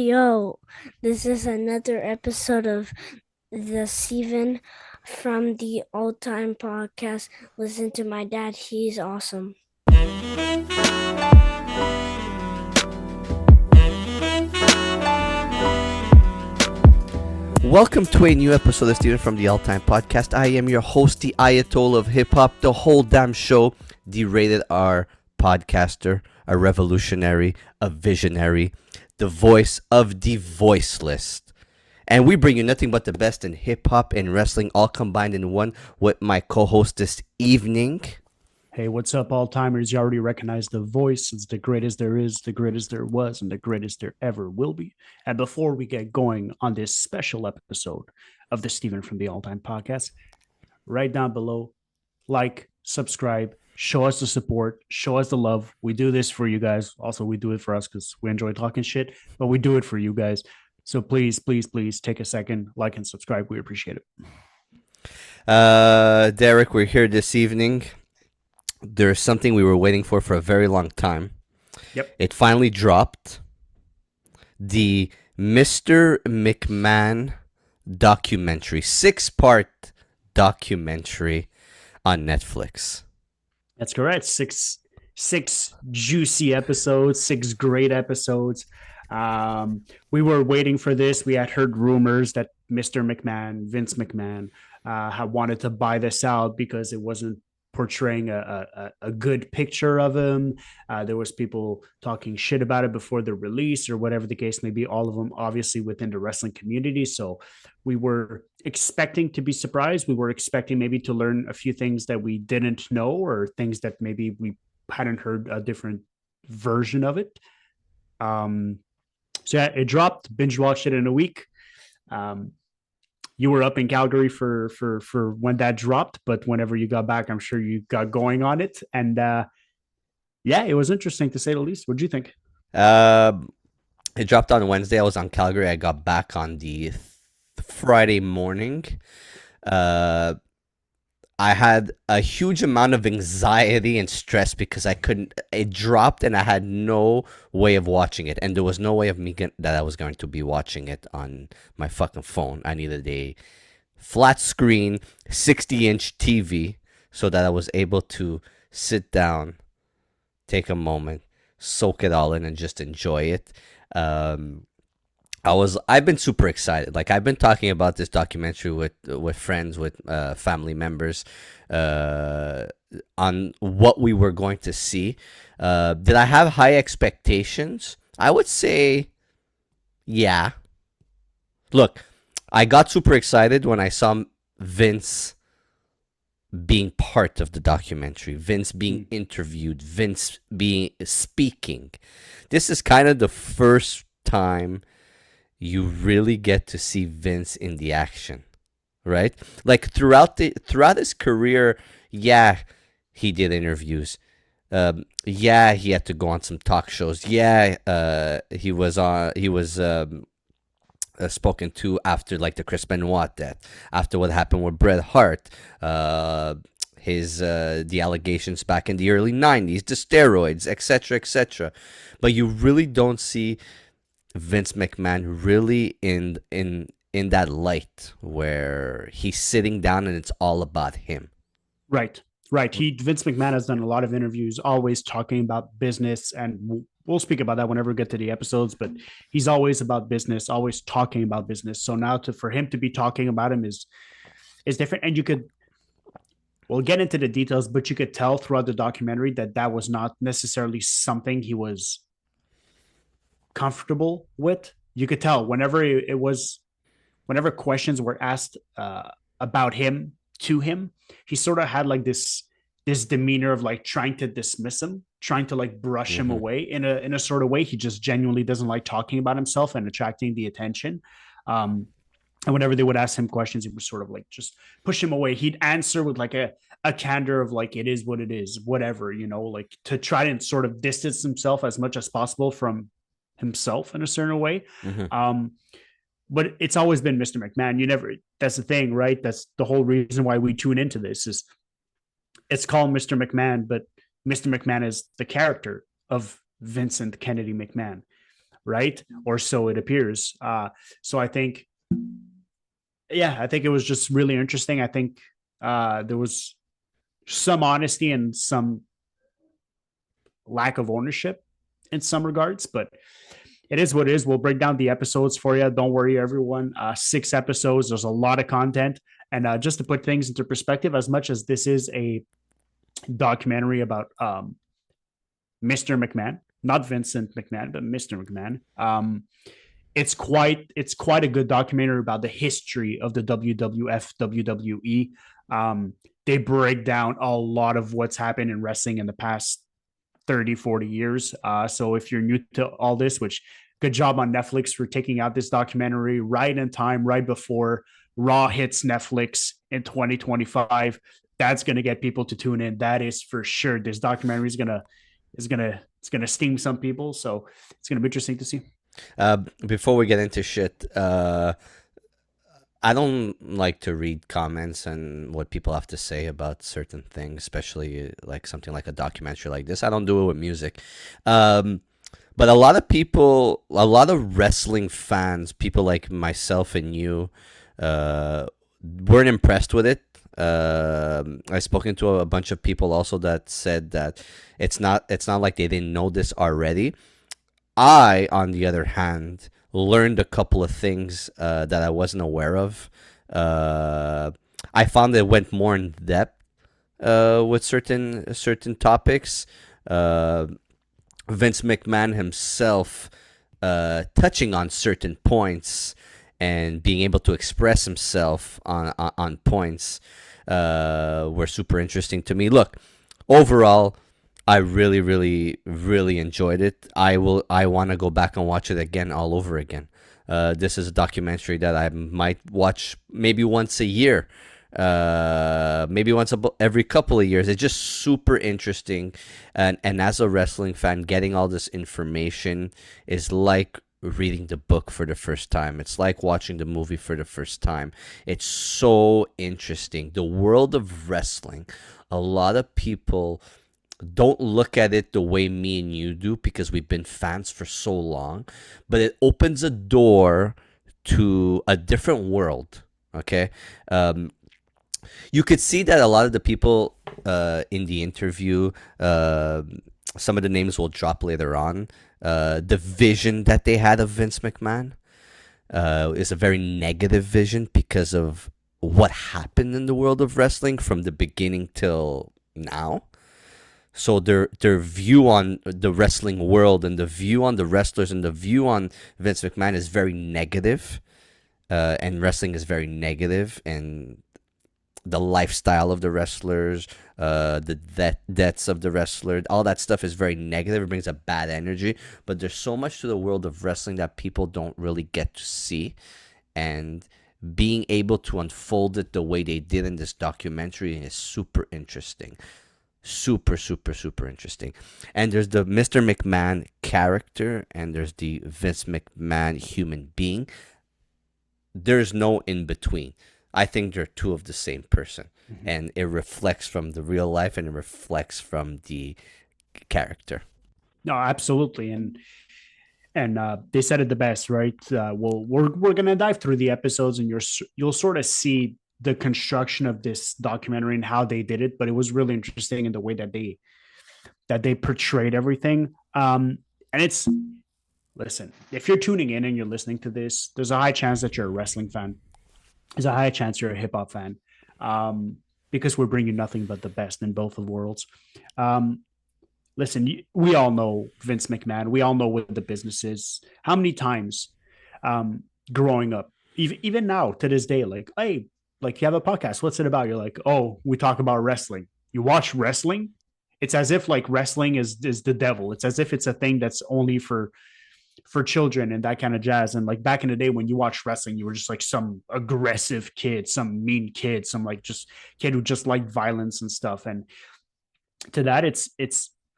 Yo, this is another episode of the Steven from the Old Time Podcast. Listen to my dad, he's awesome. Welcome to a new episode of Steven from the All Time Podcast. I am your host, the Ayatollah of Hip Hop, the whole damn show, the rated R podcaster, a revolutionary, a visionary, the voice of the voiceless. And we bring you nothing but the best in hip hop and wrestling, all combined in one with my co-host this evening. Hey, what's up, all timers? You already recognize the voice. It's the greatest there is, the greatest there was, and the greatest there ever will be. And before we get going on this special episode of the Steven from the All Time Podcast, right down below, like, subscribe, show us the support, show us the love. We do this for you guys. Also, we do it for us because we enjoy talking shit, but we do it for you guys. So please, please, please take a second, like and subscribe. We appreciate it. Derek, we're here this evening. There's something we were waiting for a very long time. Yep. It finally dropped. The Mr. McMahon documentary, 6-part documentary on Netflix. That's correct. Six juicy episodes, 6 great episodes. We were waiting for this. We had heard rumors that Mr. McMahon, Vince McMahon, had wanted to buy this out because it wasn't portraying a good picture of him. There was people talking shit about it before the release or whatever the case may be, all of them obviously within the wrestling community. So we were expecting to be surprised. We were expecting maybe to learn a few things that we didn't know or things that maybe we hadn't heard a different version of it. So yeah, it dropped, binge watched it in a week. You were up in Calgary for when that dropped, but whenever you got back, I'm sure you got going on it. And yeah, it was interesting to say the least. What did you think? It dropped on Wednesday. I was on Calgary. I got back on the Friday morning. I had a huge amount of anxiety and stress because it dropped and I had no way of watching it. And there was no way of that I was going to be watching it on my fucking phone. I needed a flat screen, 60-inch TV so that I was able to sit down, take a moment, soak it all in and just enjoy it. I've been super excited. Like, I've been talking about this documentary with friends, with family members, on what we were going to see. Did I have high expectations? I would say, yeah. Look, I got super excited when I saw Vince being part of the documentary, Vince being interviewed, Vince being speaking. This is kind of the first time you really get to see Vince in the action, right? Like throughout his career, yeah, he did interviews. Yeah, he had to go on some talk shows. Yeah, he was spoken to after like the Chris Benoit death, after what happened with Bret Hart, the allegations back in the early 90s, the steroids, etc., etc. But you really don't see Vince McMahon really in that light where he's sitting down and it's all about him. Right. Vince McMahon has done a lot of interviews, always talking about business, and we'll speak about that whenever we get to the episodes. But he's always about business, always talking about business. So now for him to be talking about him is different, and we'll get into the details, but you could tell throughout the documentary that was not necessarily something he was comfortable with. You could tell whenever questions were asked about him to him, he sort of had like this demeanor of like trying to dismiss him, trying to like brush him away in a sort of way. He just genuinely doesn't like talking about himself and attracting the attention. And whenever they would ask him questions, he would sort of like just push him away. He'd answer with like a candor of like, it is what it is, whatever, like to try to sort of distance himself as much as possible from himself in a certain way. But it's always been Mr. McMahon. That's the thing, right? That's the whole reason why we tune into this. Is it's called Mr. McMahon, but Mr. McMahon is the character of Vincent Kennedy McMahon. right? Or so it appears. So I think, yeah, I think it was just really interesting. I think there was some honesty and some lack of ownership in some regards, but it is what it is. We'll break down the episodes for you. Don't worry, everyone. 6 episodes. There's a lot of content. And just to put things into perspective, as much as this is a documentary about Mr. McMahon, not Vincent McMahon, but Mr. McMahon, it's quite a good documentary about the history of the WWF, WWE. They break down a lot of what's happened in wrestling in the past 30, 40 years. So if you're new to all this, which good job on Netflix for taking out this documentary right in time, right before Raw hits Netflix in 2025. That's going to get people to tune in. That is for sure. This documentary is gonna steam some people. So it's gonna be interesting to see. Before we get into shit, I don't like to read comments and what people have to say about certain things, especially like something like a documentary like this. I don't do it with music. But a lot of people, a lot of wrestling fans, people like myself and you, weren't impressed with it. I've spoken to a bunch of people also that said that it's not like they didn't know this already. I, on the other hand, learned a couple of things that I wasn't aware of. I found it went more in depth with certain topics. Vince McMahon himself touching on certain points and being able to express himself on points were super interesting to me. Look, overall, I really, really, really enjoyed it. I want to go back and watch it again, all over again. This is a documentary that I might watch maybe once a year, maybe every couple of years. It's just super interesting, and as a wrestling fan, getting all this information is like reading the book for the first time. It's like watching the movie for the first time. It's so interesting. The world of wrestling, a lot of people don't look at it the way me and you do because we've been fans for so long, but it opens a door to a different world. Okay. You could see that a lot of the people in the interview, some of the names will drop later on. The vision that they had of Vince McMahon is a very negative vision because of what happened in the world of wrestling from the beginning till now. So their view on the wrestling world and the view on the wrestlers and the view on Vince McMahon is very negative, and wrestling is very negative, and the lifestyle of the wrestlers, the deaths of the wrestler, all that stuff is very negative. It brings a bad energy. But there's so much to the world of wrestling that people don't really get to see, and being able to unfold it the way they did in this documentary is super interesting. Super, super, super interesting. And there's the Mr. McMahon character, and there's the Vince McMahon human being. There's no in between. I think they're two of the same person, and it reflects from the real life and it reflects from the character. No, absolutely, and they said it the best, right? We're gonna dive through the episodes, and you'll sort of see the construction of this documentary and how they did it. But it was really interesting in the way that they portrayed everything. And it's listen, if you're tuning in and you're listening to this, there's a high chance that you're a wrestling fan. There's a high chance you're a hip hop fan, because we're bringing nothing but the best in both of worlds. Listen, we all know Vince McMahon. We all know what the business is. How many times growing up, even now to this day, like, hey, like you have a podcast. What's it about? You're like, oh, we talk about wrestling. You watch wrestling. It's as if like wrestling is the devil. It's as if it's a thing that's only for children and that kind of jazz. And like back in the day when you watched wrestling, you were just like some aggressive kid, some mean kid, some like just kid who just liked violence and stuff. And to that, it's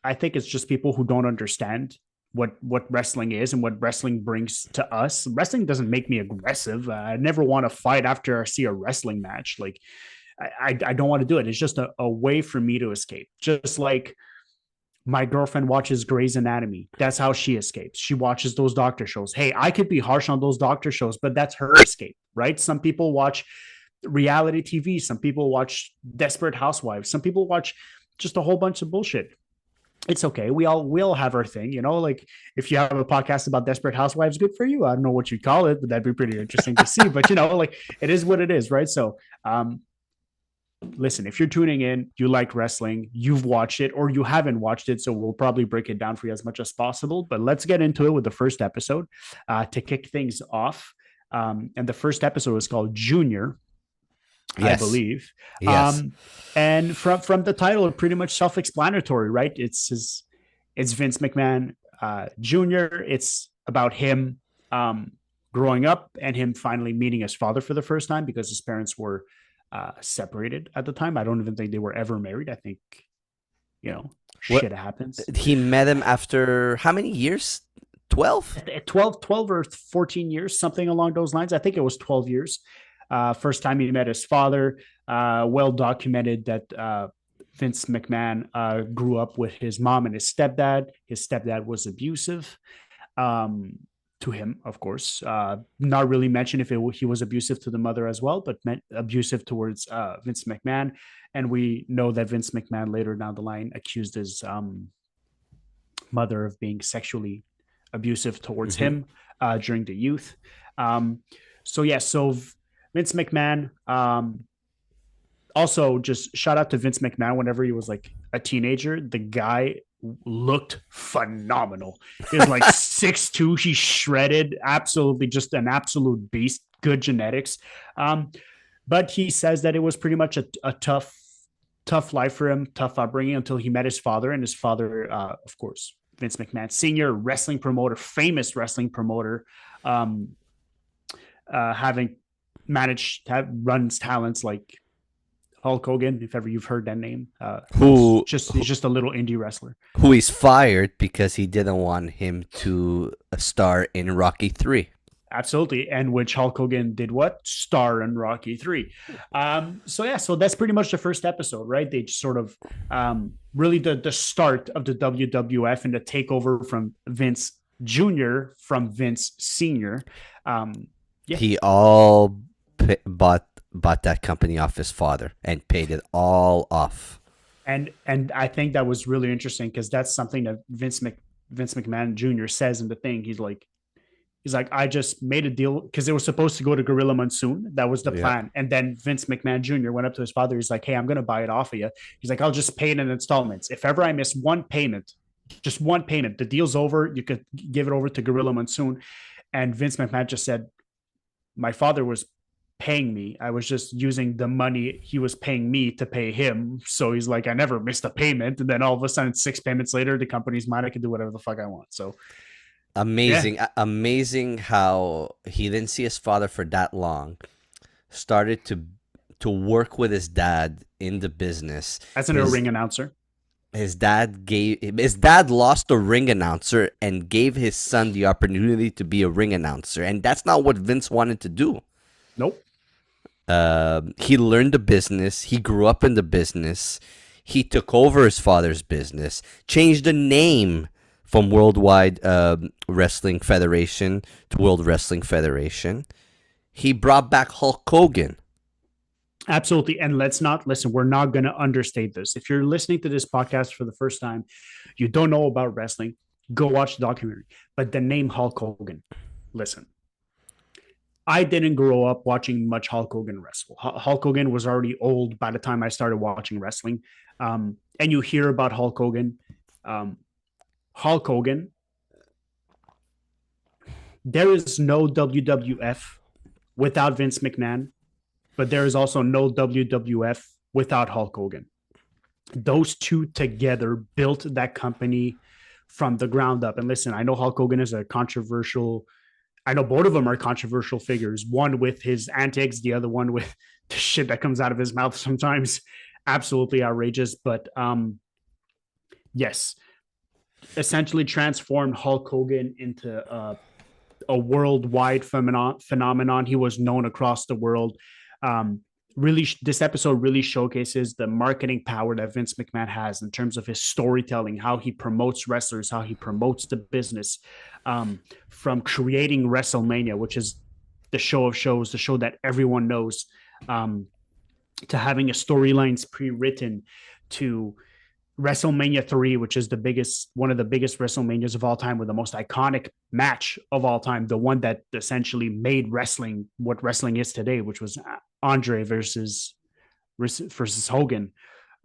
I think it's just people who don't understand what wrestling is and what wrestling brings to us. Wrestling doesn't make me aggressive. I never want to fight after I see a wrestling match. Like I don't want to do it. It's just a way for me to escape. Just like My girlfriend watches Grey's Anatomy. That's how she escapes. She watches those doctor shows. Hey, I could be harsh on those doctor shows, but that's her escape, right? Some people watch reality TV. Some people watch Desperate Housewives. Some people watch just a whole bunch of bullshit. It's okay. We all have our thing, Like if you have a podcast about Desperate Housewives, good for you. I don't know what you'd call it, but that'd be pretty interesting to see. But like it is what it is, right? So, listen, if you're tuning in, you like wrestling, you've watched it, or you haven't watched it, so we'll probably break it down for you as much as possible. But let's get into it with the first episode to kick things off. And the first episode is called Junior, I Yes. believe. Yes. And from the title, pretty much self-explanatory, right? It's Vince McMahon Jr. It's about him growing up and him finally meeting his father for the first time because his parents were separated at the time. I don't even think they were ever married. I think, What- shit happens. He met him after how many years? 12? 12 or 14 years, something along those lines. I think it was 12 years. First time he met his father. Well documented that Vince McMahon grew up with his mom and his stepdad. His stepdad was abusive to him, of course. Not really mentioned if he was abusive to the mother as well, but meant abusive towards Vince McMahon. And we know that Vince McMahon later down the line accused his mother of being sexually abusive towards him during the youth. So Vince McMahon, also just shout out to Vince McMahon whenever he was like a teenager. The guy looked phenomenal. He was like 6'2", he's shredded, absolutely just an absolute beast, good genetics. But he says that it was pretty much a tough life for him, tough upbringing until he met his father. And his father, of course, Vince McMahon, senior wrestling promoter, famous wrestling promoter, having managed to runs talents like Hulk Hogan, if ever you've heard that name. He's just a little indie wrestler. Who is fired because he didn't want him to star in Rocky 3. Absolutely. And which Hulk Hogan did what? Star in Rocky 3. So that's pretty much the first episode, right? They just sort of really the start of the WWF and the takeover from Vince Jr. from Vince Sr. He all bought that company off his father and paid it all off. And I think that was really interesting because that's something that Vince McMahon Jr. says in the thing. He's like, I just made a deal because it was supposed to go to Gorilla Monsoon. That was the plan. And then Vince McMahon Jr. went up to his father. He's like, hey, I'm going to buy it off of you. He's like, I'll just pay it in installments. If ever I miss one payment, just one payment, the deal's over. You could give it over to Gorilla Monsoon. And Vince McMahon just said, my father was paying me. I was just using the money he was paying me to pay him. So he's like, I never missed a payment. And then all of a sudden, 6 payments later, the company's mine. I can do whatever the fuck I want. So amazing how he didn't see his father for that long. Started to work with his dad in the business as a ring announcer. His dad lost a ring announcer and gave his son the opportunity to be a ring announcer, and that's not what Vince wanted to do. Nope. He learned the business. He grew up in the business. He took over his father's business, changed the name from Worldwide Wrestling Federation to World Wrestling Federation. He brought back Hulk Hogan. Absolutely. And let's not listen. We're not going to understate this. If you're listening to this podcast for the first time, you don't know about wrestling, go watch the documentary. But the name Hulk Hogan, listen, I didn't grow up watching much Hulk Hogan wrestle. Hulk Hogan was already old by the time I started watching wrestling. And you hear about Hulk Hogan. Hulk Hogan, there is no WWF without Vince McMahon. But there is also no WWF without Hulk Hogan. Those two together built that company from the ground up. And listen, I know Hulk Hogan is I know both of them are controversial figures. One with his antics, the other one with the shit that comes out of his mouth sometimes. Absolutely outrageous. But yes, essentially transformed Hulk Hogan into a worldwide phenomenon. He was known across the world. really this episode really showcases the marketing power that Vince McMahon has in terms of his storytelling, how he promotes wrestlers, how he promotes the business, from creating WrestleMania, which is the show of shows, the show that everyone knows, um, to having a storylines pre-written, to WrestleMania 3, which is one of the biggest WrestleManias of all time, with the most iconic match of all time, the one that essentially made wrestling what wrestling is today, which was Andre versus Hogan.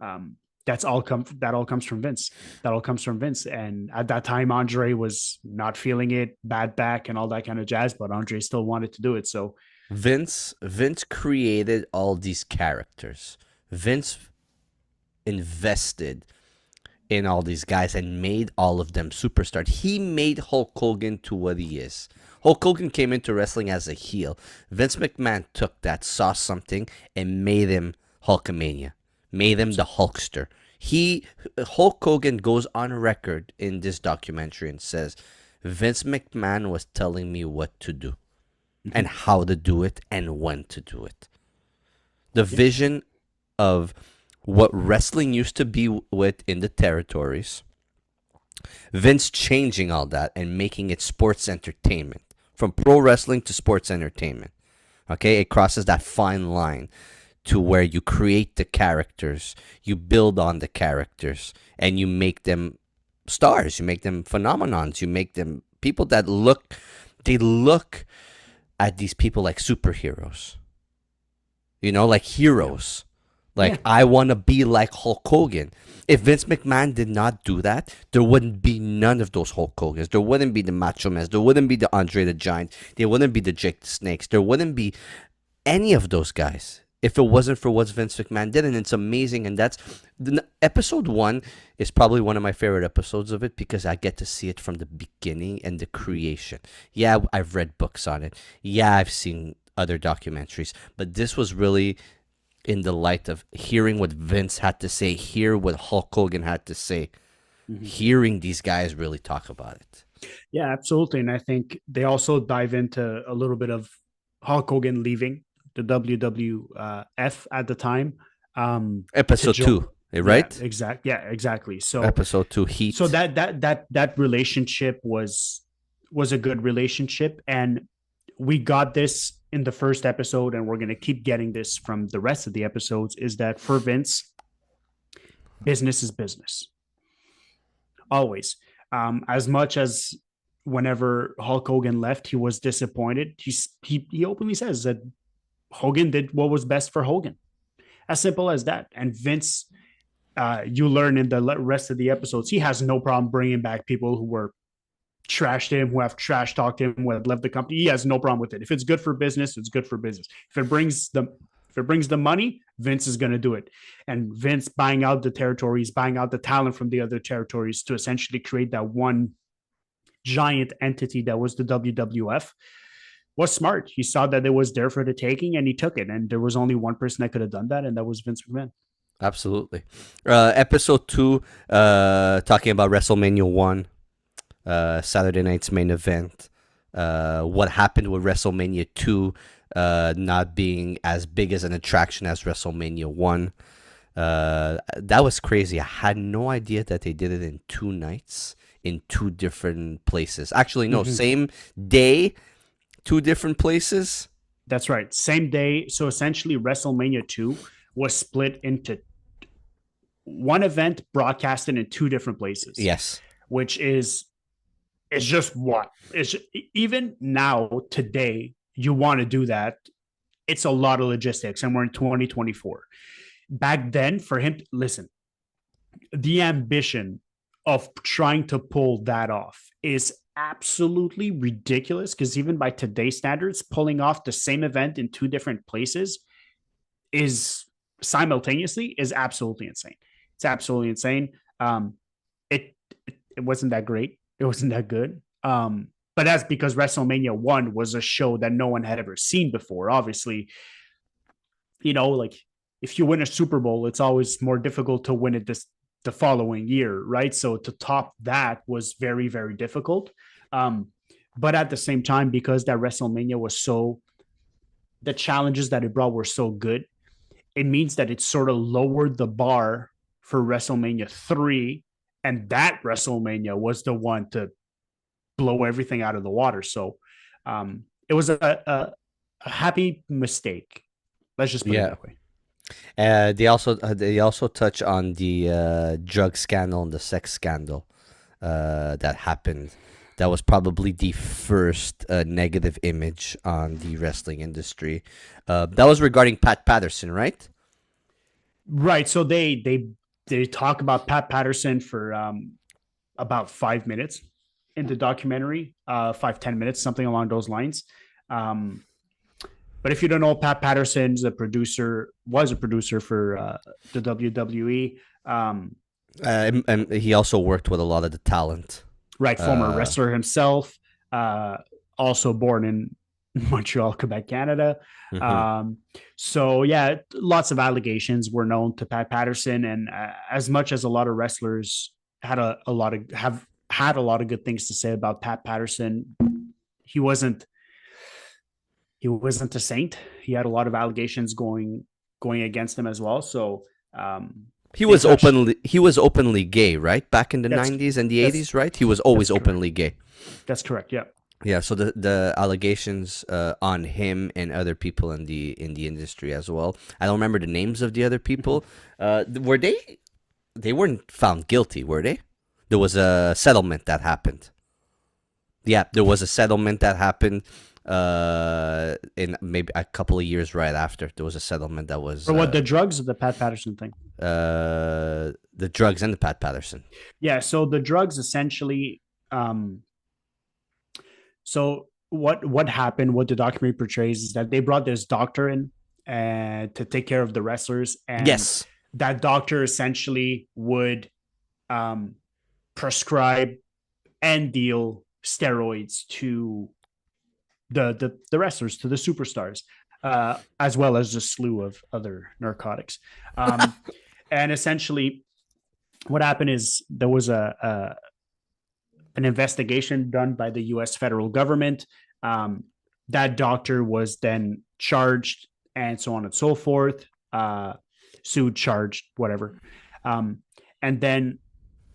Um, that all comes from Vince. That all comes from Vince. And at that time, Andre was not feeling it, bad back, and all that kind of jazz. But Andre still wanted to do it. So Vince created all these characters. Vince invested in all these guys and made all of them superstars. He made Hulk Hogan to what he is. Hulk Hogan came into wrestling as a heel. Vince McMahon took that, saw something, and made him Hulkamania. Made him the Hulkster. Hulk Hogan goes on record in this documentary and says, Vince McMahon was telling me what to do and how to do it and when to do it. The vision of what wrestling used to be with in the territories, Vince changing all that and making it sports entertainment, from pro wrestling to sports entertainment. Okay, it crosses that fine line to where you create the characters, you build on the characters, and you make them stars, you make them phenomenons, you make them people that look at these people like superheroes, like heroes. Like, I want to be like Hulk Hogan. If Vince McMahon did not do that, there wouldn't be none of those Hulk Hogans. There wouldn't be the Macho Men. There wouldn't be the Andre the Giant. There wouldn't be the Jake the Snakes. There wouldn't be any of those guys if it wasn't for what Vince McMahon did. And it's amazing. And episode 1 is probably one of my favorite episodes of it, because I get to see it from the beginning and the creation. Yeah, I've read books on it. Yeah, I've seen other documentaries. But this was really in the light of hearing what Vince had to say, hear what Hulk Hogan had to say, hearing these guys really talk about it. Yeah, absolutely. And I think they also dive into a little bit of Hulk Hogan leaving the WWF at the time. Episode 2, right? Yeah, exactly. So episode 2, Heat. So that relationship was a good relationship, and we got this in the first episode, and we're going to keep getting this from the rest of the episodes, is that for Vince, business is business. Always. As much as whenever Hulk Hogan left, he was disappointed. He openly says that Hogan did what was best for Hogan. As simple as that. And Vince, you learn in the rest of the episodes, he has no problem bringing back people who were trashed him, who have trash talked him, who have left the company. He has no problem with it. If it's good for business, it's good for business. If it brings the money, Vince is going to do it. And Vince buying out the territories, buying out the talent from the other territories to essentially create that one giant entity that was the WWF was smart. He saw that it was there for the taking, and he took it. And there was only one person that could have done that, and that was Vince McMahon. Absolutely. Episode 2, talking about WrestleMania 1. Saturday night's main event, what happened with WrestleMania 2 not being as big as an attraction as WrestleMania 1. That was crazy. I had no idea that they did it in 2 nights in 2 different places. Actually, no, same day, 2 different places. That's right. Same day. So essentially, WrestleMania 2 was split into one event broadcasted in 2 different places. Yes. Which is... it's just what it's even now today, you want to do that. It's a lot of logistics, and we're in 2024. Back then, for him, listen, the ambition of trying to pull that off is absolutely ridiculous, because even by today's standards, pulling off the same event in 2 different places is simultaneously is absolutely insane. It's absolutely insane. It wasn't that great. It wasn't that good. But that's because WrestleMania 1 was a show that no one had ever seen before. Obviously, like if you win a Super Bowl, it's always more difficult to win it the following year, right? So to top that was very, very difficult. But at the same time, because that WrestleMania was the challenges that it brought were so good, it means that it sort of lowered the bar for WrestleMania 3. And that WrestleMania was the one to blow everything out of the water. So it was a happy mistake. Let's just put it Yeah. that way. They also touch on the drug scandal and the sex scandal that happened. That was probably the first negative image on the wrestling industry. That was regarding Pat Patterson, right? Right. So they talk about Pat Patterson for about 5 minutes in the documentary, 5-10 minutes, something along those lines. Um, but if you don't know, Pat Patterson's was a producer for the WWE. And he also worked with a lot of the talent. Right, former wrestler himself, uh, also born in Montreal, Quebec, Canada. Mhm. So yeah, lots of allegations were known to Pat Patterson, and as much as a lot of wrestlers a lot of have had a lot of good things to say about Pat Patterson, he wasn't a saint. He had a lot of allegations going against him as well. So He they was touched. openly gay, right? Back in the That's 90s and the that's 80s, right? He was always that's correct. openly gay. That's correct. Yeah. Yeah, so the allegations on him and other people in the industry as well. I don't remember the names of the other people. Were they weren't found guilty, were they? There was a settlement that happened. Yeah, there was a settlement that happened in maybe a couple of years right after. There was a settlement that was For what, the drugs or the Pat Patterson thing? the drugs and the Pat Patterson. Yeah. So the drugs essentially. So what happened? What the documentary portrays is that they brought this doctor in and to take care of the wrestlers, and Yes. that doctor essentially would um, prescribe and deal steroids to the wrestlers, to the superstars, as well as a slew of other narcotics. And essentially, what happened is there was an investigation done by the U.S. federal government. That doctor was then charged, and so on and so forth. Sued, charged, whatever. And then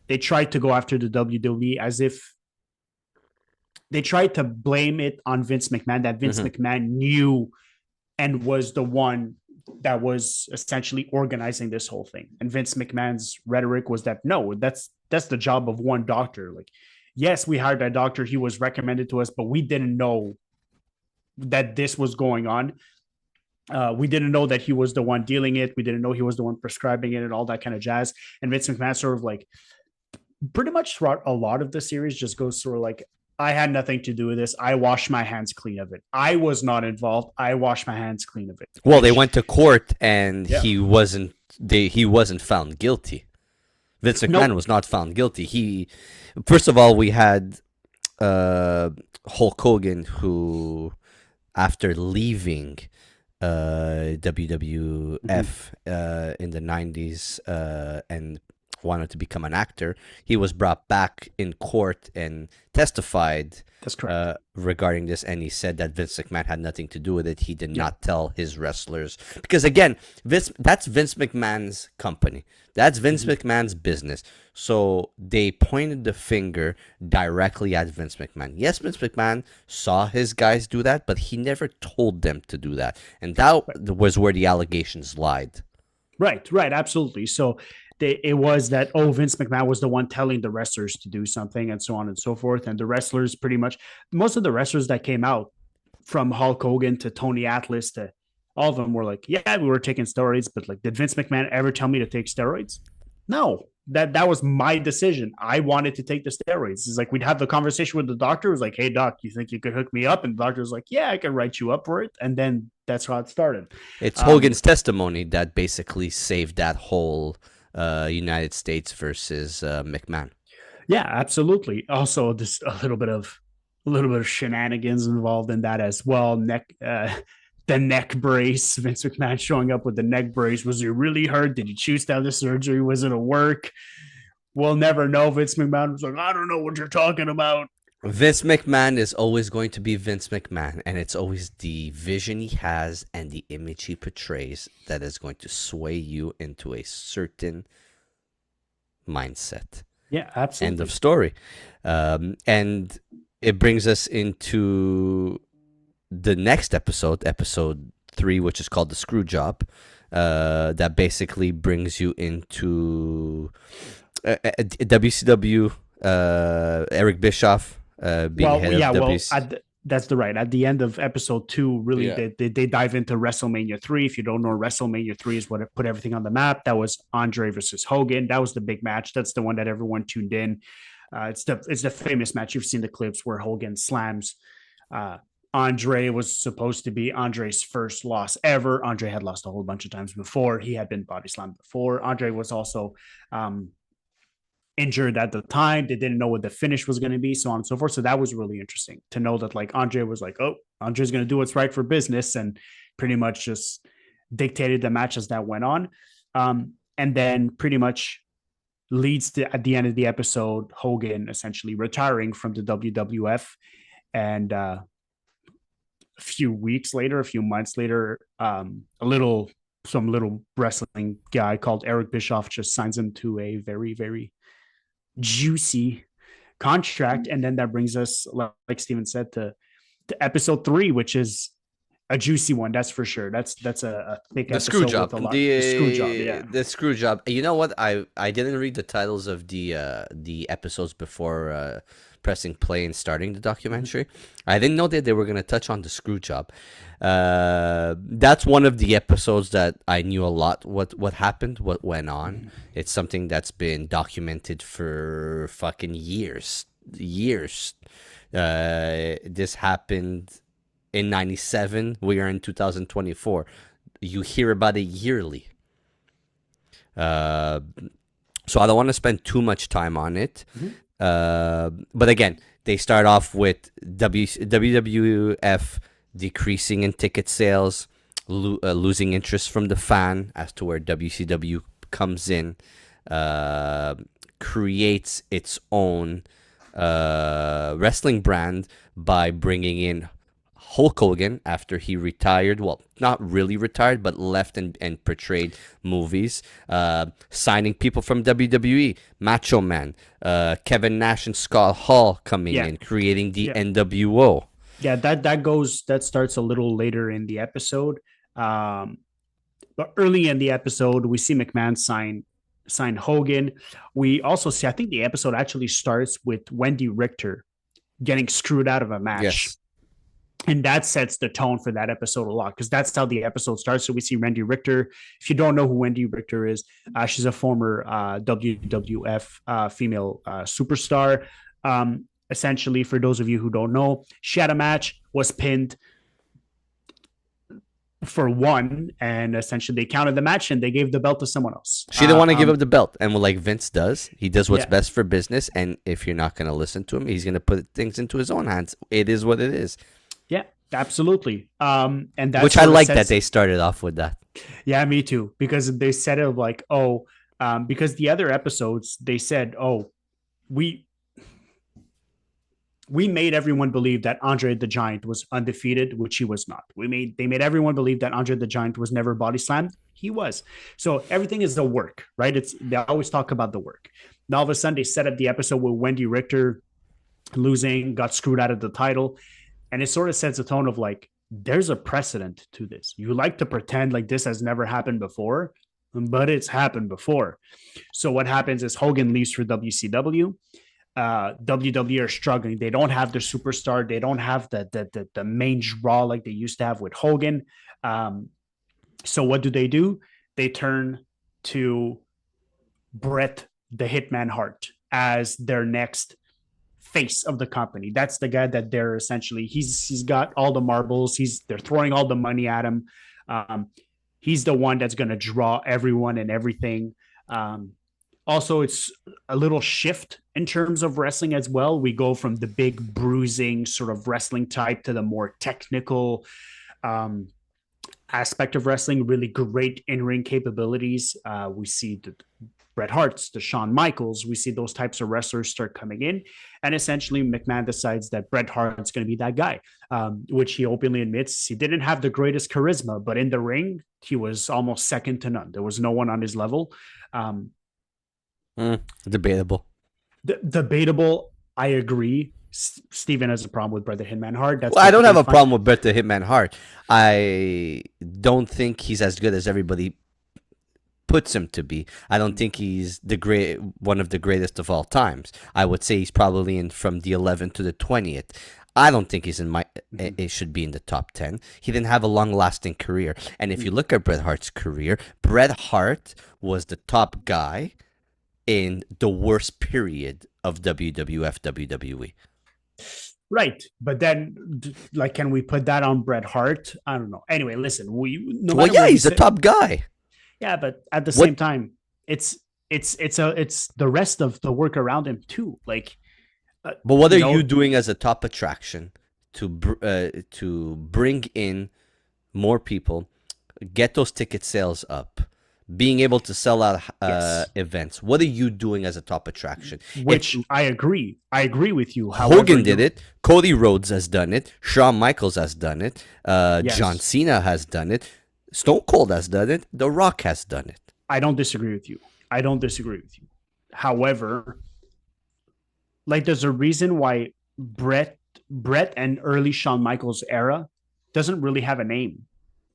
they tried to go after the WWE as if they tried to blame it on Vince McMahon, that Vince McMahon knew and was the one that was essentially organizing this whole thing. And Vince McMahon's rhetoric was that no, that's the job of one doctor. Like, yes, we hired that doctor, he was recommended to us, but we didn't know that this was going on. We didn't know that he was the one dealing it. We didn't know he was the one prescribing it and all that kind of jazz. And Vince McMahon sort of like pretty much throughout a lot of the series just goes through like, I had nothing to do with this. I washed my hands clean of it. I was not involved. I washed my hands clean of it. Well, they went to court and Yeah. he wasn't found guilty. Vince McMahon Nope. was not found guilty. First of all, we had Hulk Hogan, who after leaving WWF in the 90s and wanted to become an actor, he was brought back in court and testified That's correct. regarding this, and he said that Vince McMahon had nothing to do with it. He did not tell his wrestlers, because again, that's Vince McMahon's company. That's Vince McMahon's business. So they pointed the finger directly at Vince McMahon. Yes, Vince McMahon saw his guys do that, but he never told them to do that. And that was where the allegations lied. Right, absolutely. So it was that, oh, Vince McMahon was the one telling the wrestlers to do something and so on and so forth. And the wrestlers pretty much, most of the wrestlers that came out, from Hulk Hogan to Tony Atlas to all of them, were like, yeah, we were taking steroids, but like, did Vince McMahon ever tell me to take steroids? No, that was my decision. I wanted to take the steroids. It's like, we'd have the conversation with the doctor. It was like, hey doc, you think you could hook me up? And the doctor was like, yeah, I can write you up for it. And then that's how it started. It's Hogan's testimony that basically saved that whole United States versus McMahon. Yeah, absolutely. Also, this a little bit of shenanigans involved in that as well. The neck brace. Vince McMahon showing up with the neck brace. Was it really hurt? Did you choose to have the surgery? Was it a work? We'll never know. Vince McMahon was like, I don't know what you're talking about. Vince McMahon is always going to be Vince McMahon, and it's always the vision he has and the image he portrays that is going to sway you into a certain mindset. Yeah, End of absolutely. story. And it brings us into the next episode, episode 3, which is called the Screw Job. That basically brings you into WCW. Eric Bischoff being Well, head of yeah, well, WC. that's the right. At the end of episode 2, really, Yeah. they dive into WrestleMania 3. If you don't know, WrestleMania 3 is what put everything on the map. That was Andre versus Hogan. That was the big match. That's the one that everyone tuned in. It's the famous match. You've seen the clips where Hogan slams. Uh, Andre was supposed to be Andre's first loss ever. Andre had lost a whole bunch of times before. He had been body slammed before. Andre was also um, injured at the time. They didn't know what the finish was going to be, so on and so forth. So that was really interesting to know that like Andre was like, oh, Andre's going to do what's right for business, and pretty much just dictated the match as that went on. And then pretty much leads to at the end of the episode, Hogan essentially retiring from the WWF. And a few weeks later, a few months later, some little wrestling guy called Eric Bischoff just signs him to a very, very juicy contract. And then that brings us, like Steven said, to episode 3, which is a juicy one. That's for sure. That's a thick The screw episode with job. a lot. The screw job. Yeah. The screw job. You know what? I didn't read the titles of the episodes before pressing play and starting the documentary. I didn't know that they were gonna touch on the screw job. That's one of the episodes that I knew a lot what happened, what went on. It's something that's been documented for fucking years. Years. This happened in 97. We are in 2024. You hear about it yearly. Uh, so I don't want to spend too much time on it. But again, they start off with WWF decreasing in ticket sales, losing interest from the fan as to where WCW comes in, creates its own wrestling brand by bringing in Hulk Hogan after he retired. Well, not really retired, but left and portrayed movies. Signing people from WWE, Macho Man, Kevin Nash and Scott Hall coming Yeah. in, creating the Yeah. NWO. Yeah, that starts a little later in the episode. But early in the episode, we see McMahon sign Hogan. We also see, I think the episode actually starts with Wendy Richter getting screwed out of a match. Yes. And that sets the tone for that episode a lot because that's how the episode starts. So we see Wendy Richter. If you don't know who Wendy Richter is, she's a former WWF female superstar. Essentially, for those of you who don't know, she had a match, was pinned for one, and essentially they counted the match and they gave the belt to someone else. She didn't want to give up the belt. And like Vince does, he does what's Yeah. best for business. And if you're not going to listen to him, he's going to put things into his own hands. It is what it is. Yeah, absolutely. And that's Which I like that they started off with that. Yeah, me too. Because they said it like, because the other episodes they said, we made everyone believe that Andre the Giant was undefeated, which he was not. They made everyone believe that Andre the Giant was never body slammed. He was. So everything is the work, right? They always talk about the work. Now all of a sudden they set up the episode with Wendy Richter losing, got screwed out of the title. And it sort of sets a tone of like, there's a precedent to this. You like to pretend like this has never happened before, but it's happened before. So what happens is Hogan leaves for WCW. WWE are struggling. They don't have their superstar. They don't have the main draw like they used to have with Hogan. So what do? They turn to Bret the Hitman Hart as their next face of the company. That's the guy that they're essentially he's got all the marbles. They're throwing all the money at him. He's the one that's going to draw everyone and everything. Also, it's a little shift in terms of wrestling as well. We go from the big bruising sort of wrestling type to the more technical aspect of wrestling. Really great in-ring capabilities. We see Bret Hart's, the Shawn Michaels. We see those types of wrestlers start coming in, and essentially McMahon decides that Bret Hart's going to be that guy, which he openly admits he didn't have the greatest charisma, but in the ring he was almost second to none. There was no one on his level. Um, Debatable. Debatable. I agree. Steven has a problem with Bret the Hitman Hart. That's Well, I don't have a fine. problem with Bret the Hitman Hart. I don't think he's as good as everybody puts him to be. I don't think he's one of the greatest of all times. I would say he's probably in from the 11th to the 20th. I don't think he's in my. It should be in the top 10. He didn't have a long-lasting career, and if you look at Bret Hart's career, Bret Hart was the top guy in the worst period of WWF WWE. Right, but then, like, can we put that on Bret Hart? I don't know. Anyway, listen, Well, yeah, he's the top guy. Yeah, but at the same time, it's the rest of the work around him too. Like, but what are you doing as a top attraction to bring in more people, get those ticket sales up, being able to sell out events? What are you doing as a top attraction? Which I agree with you. However, Hogan did it. Cody Rhodes has done it. Shawn Michaels has done it. John Cena has done it. Stone Cold has done it. The Rock has done it. I don't disagree with you. However, like, there's a reason why Bret and early Shawn Michaels era doesn't really have a name.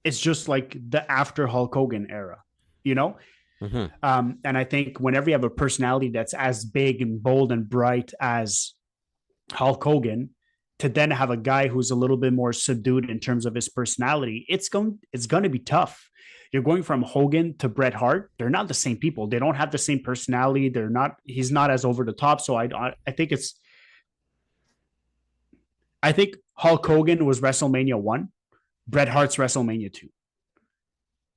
It's just like the after Hulk Hogan era, you know? Mm-hmm. And I think whenever you have a personality that's as big and bold and bright as Hulk Hogan, to then have a guy who's a little bit more subdued in terms of his personality, it's going to be tough. You're going from Hogan to Bret Hart. They're not the same people. They don't have the same personality. He's not as over the top. So I think Hulk Hogan was WrestleMania 1, Bret Hart's WrestleMania 2.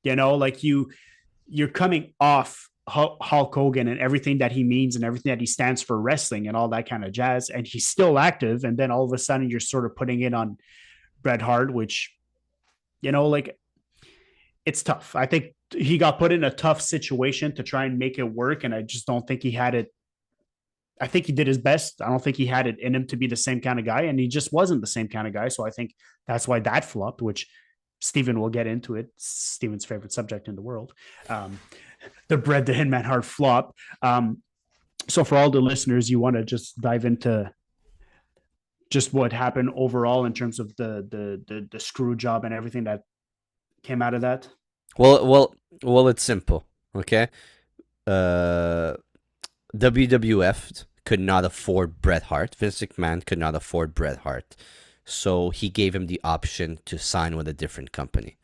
You know, like you're coming off Hulk Hogan and everything that he means and everything that he stands for wrestling and all that kind of jazz. And he's still active. And then all of a sudden you're sort of putting it on Bret Hart, which, you know, like, it's tough. I think he got put in a tough situation to try and make it work. And I just don't think he had it. I think he did his best. I don't think he had it in him to be the same kind of guy. And he just wasn't the same kind of guy. So I think that's why that flopped, which Steven will get into it. Steven's favorite subject in the world. The Bret the Hitman Hart flop. So for all the listeners, you want to just dive into just what happened overall in terms of the screw job and everything that came out of that? Well, it's simple. Okay, WWF could not afford Bret Hart. Vince McMahon could not afford Bret Hart, so he gave him the option to sign with a different company.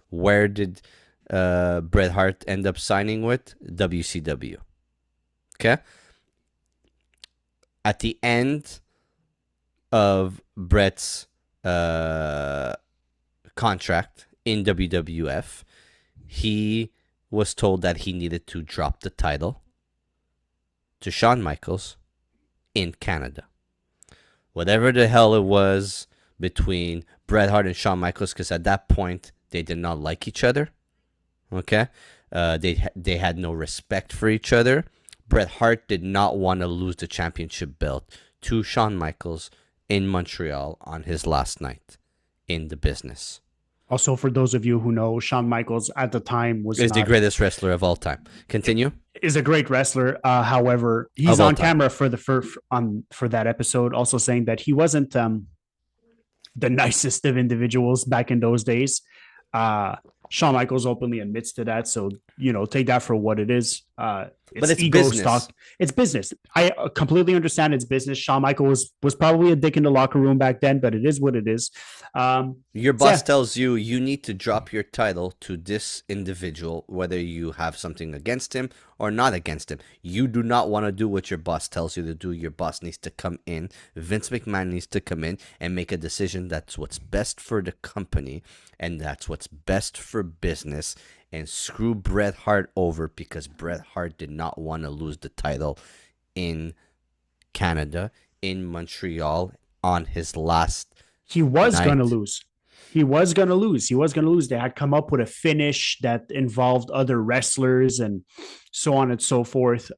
Where did Bret Hart end up signing with? WCW. Okay. At the end of Bret's contract in WWF, he was told that he needed to drop the title to Shawn Michaels in Canada. Whatever the hell it was between Bret Hart and Shawn Michaels, because at that point they did not like each other. Okay, they had no respect for each other. Bret Hart did not want to lose the championship belt to Shawn Michaels in Montreal on his last night in the business. Also, for those of you who know, Shawn Michaels at the time is the greatest wrestler of all time. Continue. Is a great wrestler. However, he's on camera for that episode, also saying that he wasn't the nicest of individuals back in those days. Shawn Michaels openly admits to that, so take that for what it is. But it's business. Stock. It's business. I completely understand it's business. Shawn Michaels was probably a dick in the locker room back then, but it is what it is. Your boss tells you need to drop your title to this individual, whether you have something against him or not against him. You do not want to do what your boss tells you to do. Your boss needs to come in. Vince McMahon needs to come in and make a decision that's what's best for the company and that's what's best for business. And screw Bret Hart over because Bret Hart did not want to lose the title in Canada, in Montreal, on his last He was going to lose. He was going to lose. He was going to lose. They had come up with a finish that involved other wrestlers and so on and so forth.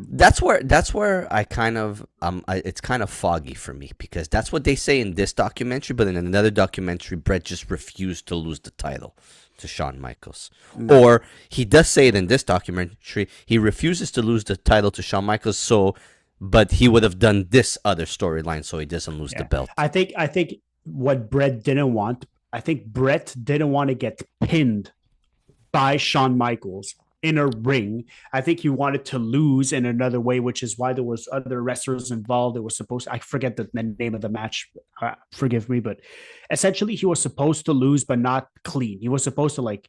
That's where I kind of it's kind of foggy for me, because that's what they say in this documentary, but in another documentary, Brett just refused to lose the title to Shawn Michaels. Or he does say it in this documentary, he refuses to lose the title to Shawn Michaels, but he would have done this other storyline so he doesn't lose the belt. I think what Brett didn't want, I think Brett didn't want to get pinned by Shawn Michaels in a ring. I think he wanted to lose in another way, which is why there was other wrestlers involved. It was supposed, I forget the name of the match, forgive me, but essentially he was supposed to lose, but not clean. He was supposed to like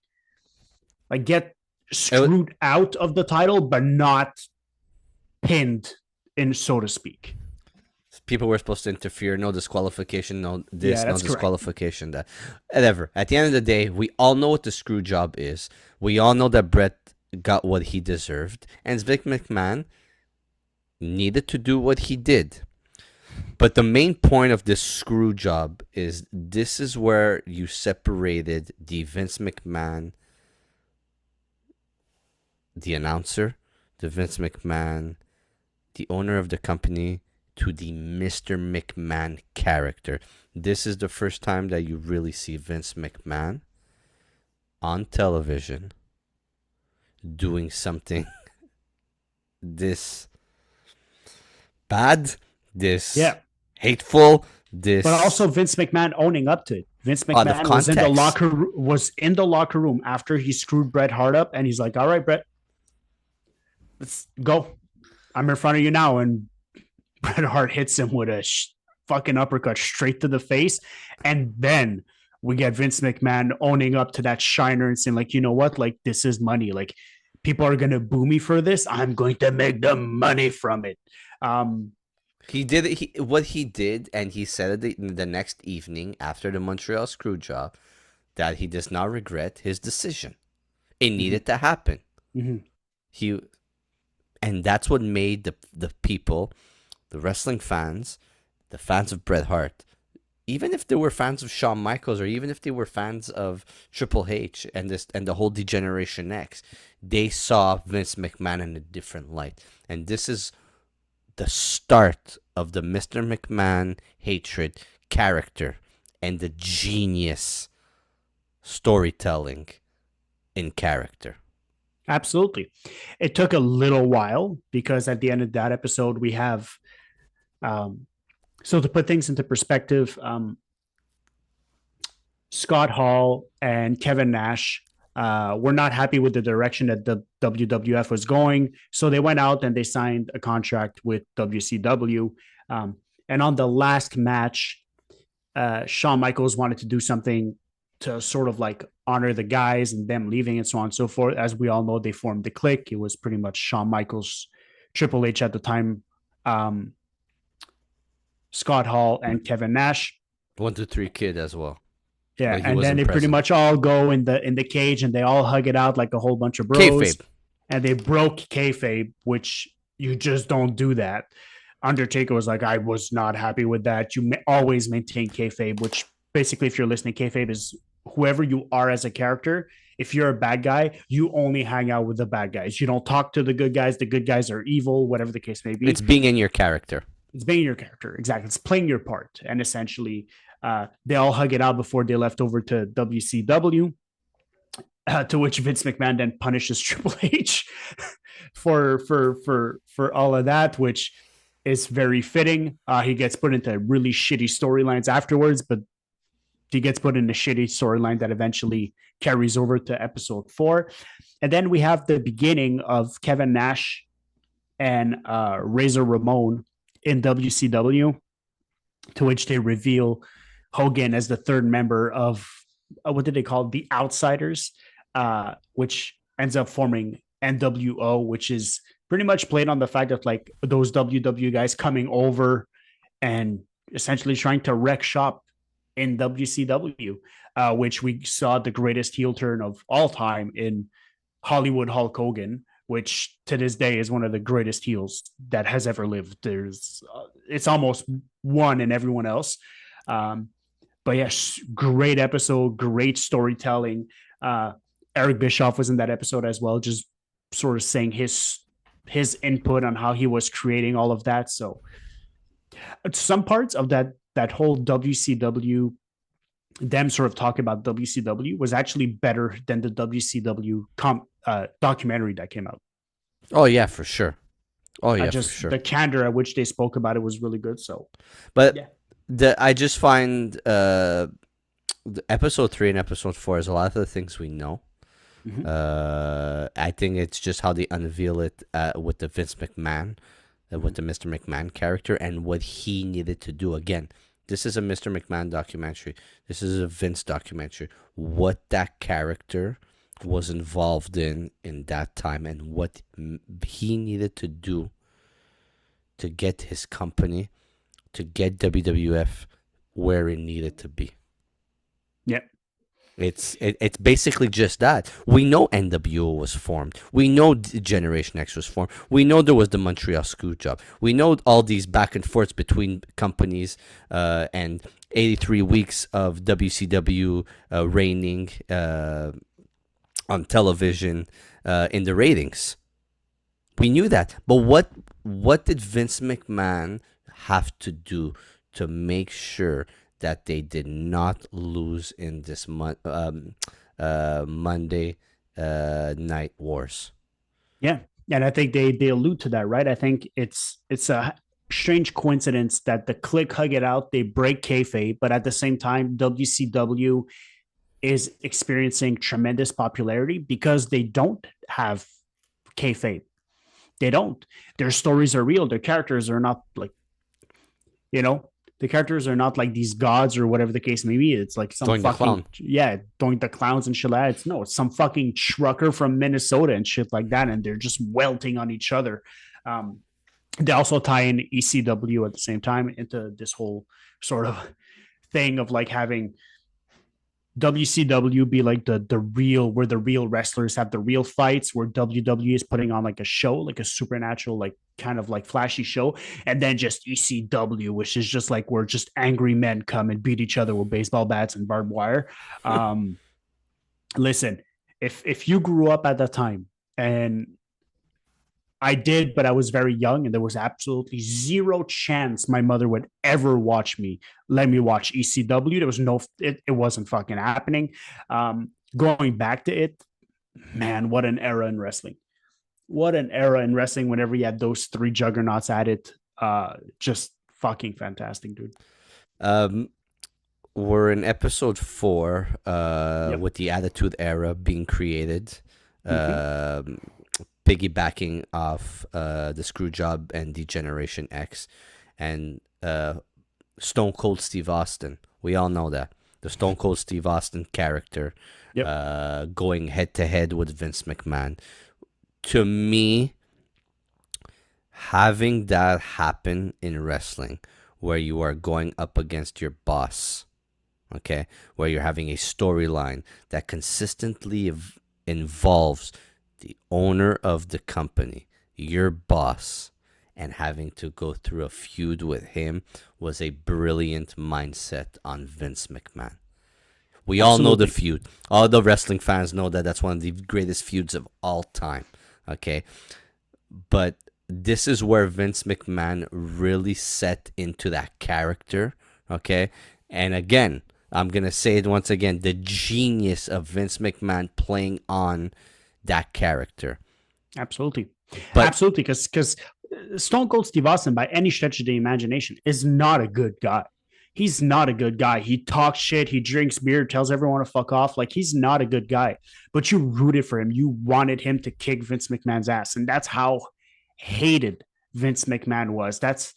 get screwed out of the title, but not pinned, in so to speak. People were supposed to interfere, no disqualification, no this, no correct. disqualification, that. Whatever. At the end of the day, we all know what the screw job is. We all know that Brett got what he deserved, and Vince McMahon needed to do what he did. But the main point of this screw job is this is where you separated the Vince McMahon, the announcer, the Vince McMahon, the owner of the company, to the Mr. McMahon character. This is the first time that you really see Vince McMahon on television doing something this bad, this hateful, this. But also Vince McMahon owning up to it. Vince McMahon was in the locker room after he screwed Bret Hart up, and he's like, "All right, Bret, let's go. I'm in front of you now." And Bret Hart hits him with a fucking uppercut straight to the face. And then we get Vince McMahon owning up to that shiner and saying, like, you know what? Like, this is money. Like, people are going to boo me for this. I'm going to make the money from it. He did it. What he did, and he said it the next evening after the Montreal screw job, that he does not regret his decision. It needed to happen. And that's what made the people, the wrestling fans, the fans of Bret Hart, even if they were fans of Shawn Michaels, or even if they were fans of Triple H and the whole Degeneration X, they saw Vince McMahon in a different light. And this is the start of the Mr. McMahon hatred character and the genius storytelling in character. Absolutely. It took a little while, because at the end of that episode, we have, so to put things into perspective, Scott Hall and Kevin Nash were not happy with the direction that the WWF was going. So they went out and they signed a contract with WCW. And on the last match, Shawn Michaels wanted to do something to sort of like honor the guys and them leaving and so on and so forth. As we all know, they formed the Clique. It was pretty much Shawn Michaels, Triple H at the time, Scott Hall, and Kevin Nash. 1, 2, 3 Kid as well. Yeah, and then they pretty much all go in the cage and they all hug it out like a whole bunch of bros. Kayfabe. And they broke kayfabe, which you just don't do that. Undertaker was like, I was not happy with that. You always maintain kayfabe, which basically, if you're listening, kayfabe is whoever you are as a character. If you're a bad guy, you only hang out with the bad guys. You don't talk to the good guys. The good guys are evil, whatever the case may be. It's being in your character. It's being your character. Exactly. It's playing your part. And essentially, they all hug it out before they left over to WCW, to which Vince McMahon then punishes Triple H for all of that, which is very fitting. He gets put into really shitty storylines afterwards, but he gets put in a shitty storyline that eventually carries over to episode 4. And then we have the beginning of Kevin Nash and Razor Ramon in WCW, to which they reveal Hogan as the third member of what did they call it? The Outsiders, which ends up forming NWO, which is pretty much played on the fact of like those WW guys coming over and essentially trying to wreck shop in WCW, which we saw the greatest heel turn of all time in Hollywood Hulk Hogan, which to this day is one of the greatest heels that has ever lived. It's almost one in everyone else. But yes, great episode, great storytelling. Eric Bischoff was in that episode as well, just sort of saying his input on how he was creating all of that. So some parts of that whole WCW, them sort of talking about WCW, was actually better than the WCW documentary that came out. Oh yeah, for sure. Oh I yeah, for just sure. the candor at which they spoke about it was really good. So But yeah. I just find the episode 3 and episode 4 is a lot of the things we know. Mm-hmm. I think it's just how they unveil it with the Vince McMahon, with the Mr. McMahon character, and what he needed to do. Again, this is a Mr. McMahon documentary. This is a Vince documentary. What that character was involved in that time, and what he needed to do to get his company, to get WWF where it needed to be. Yeah. It's basically just that. We know NWO was formed. We know Generation X was formed. We know there was the Montreal Screwjob. We know all these back and forths between companies and 83 weeks of WCW reigning on television in the ratings. We knew that. But what did Vince McMahon have to do to make sure that they did not lose in this Monday Night Wars? Yeah, and I think they allude to that, right? I think it's a strange coincidence that the Click hug it out, they break kayfabe, but at the same time, WCW is experiencing tremendous popularity because they don't have kayfabe. They don't. Their stories are real. Their characters are not like, you know, the characters are not like these gods or whatever the case may be. It's like some Doing the fucking, clown. yeah, doing the clowns and shit like that. It's no, it's some fucking trucker from Minnesota and shit like that, and they're just welting on each other. Um, they also tie in ECW at the same time into this whole sort of thing of like having WCW be like the real, where the real wrestlers have the real fights, where WWE is putting on like a show, like a supernatural, like kind of like flashy show, and then just ECW, which is just like where just angry men come and beat each other with baseball bats and barbed wire. Um, Listen, if you grew up at that time, and I did, but I was very young, and there was absolutely zero chance my mother would ever let me watch ECW. There was it wasn't fucking happening. Going back to it, man, what an era in wrestling. What an era in wrestling whenever you had those three juggernauts at it. Just fucking fantastic, dude. Um, we're in episode 4 Yep. with the Attitude Era being created. Mm-hmm. Um, Piggybacking off the Screwjob and Degeneration X, and Stone Cold Steve Austin. We all know that the Stone Cold Steve Austin character Yep. going head to head with Vince McMahon. To me, having that happen in wrestling, where you are going up against your boss, okay, where you're having a storyline that consistently involves the owner of the company, your boss, and having to go through a feud with him, was a brilliant mindset on Vince McMahon. We all know the Absolutely. feud. All the wrestling fans know that that's one of the greatest feuds of all time. Okay. But this is where Vince McMahon really set into that character. Okay. And again, I'm going to say it once again, the genius of Vince McMahon playing on that character. Absolutely. But Absolutely. Because Stone Cold Steve Austin, by any stretch of the imagination, is not a good guy. He's not a good guy. He talks shit. He drinks beer, tells everyone to fuck off. Like, he's not a good guy. But you rooted for him. You wanted him to kick Vince McMahon's ass. And that's how hated Vince McMahon was. That's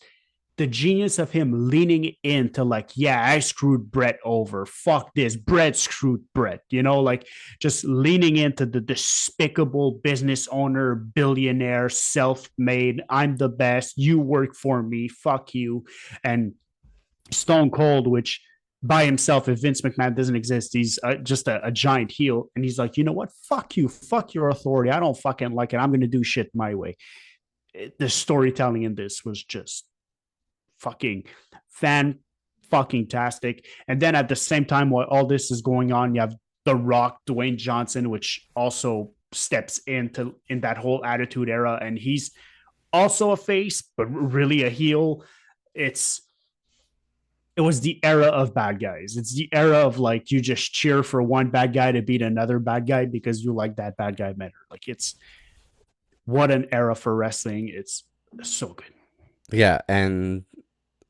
the genius of him leaning into like, yeah, I screwed Brett over. Fuck this. Brett screwed Brett. Like just leaning into the despicable business owner, billionaire, self-made. I'm the best. You work for me. Fuck you. And Stone Cold, which by himself, if Vince McMahon doesn't exist, he's just a giant heel. And he's like, you know what? Fuck you. Fuck your authority. I don't fucking like it. I'm going to do shit my way. The storytelling in this was just fucking fucking tastic. And then at the same time, while all this is going on, you have The Rock, Dwayne Johnson, which also steps into in that whole Attitude Era, and he's also a face, but really a heel. It's it was the era of bad guys. It's the era of like you just cheer for one bad guy to beat another bad guy because you like that bad guy better. Like it's what an era for wrestling. It's so good. Yeah, and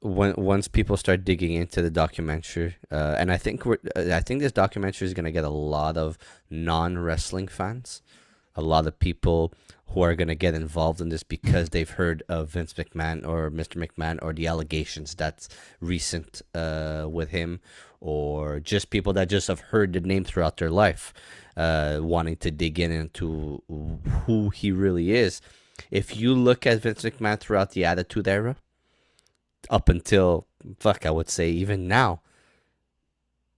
once people start digging into the documentary, and I think this documentary is gonna get a lot of non-wrestling fans, a lot of people who are gonna get involved in this because they've heard of Vince McMahon or Mr. McMahon or the allegations that's recent with him, or just people that just have heard the name throughout their life, wanting to dig in into who he really is. If you look at Vince McMahon throughout the Attitude Era, up until I would say even now,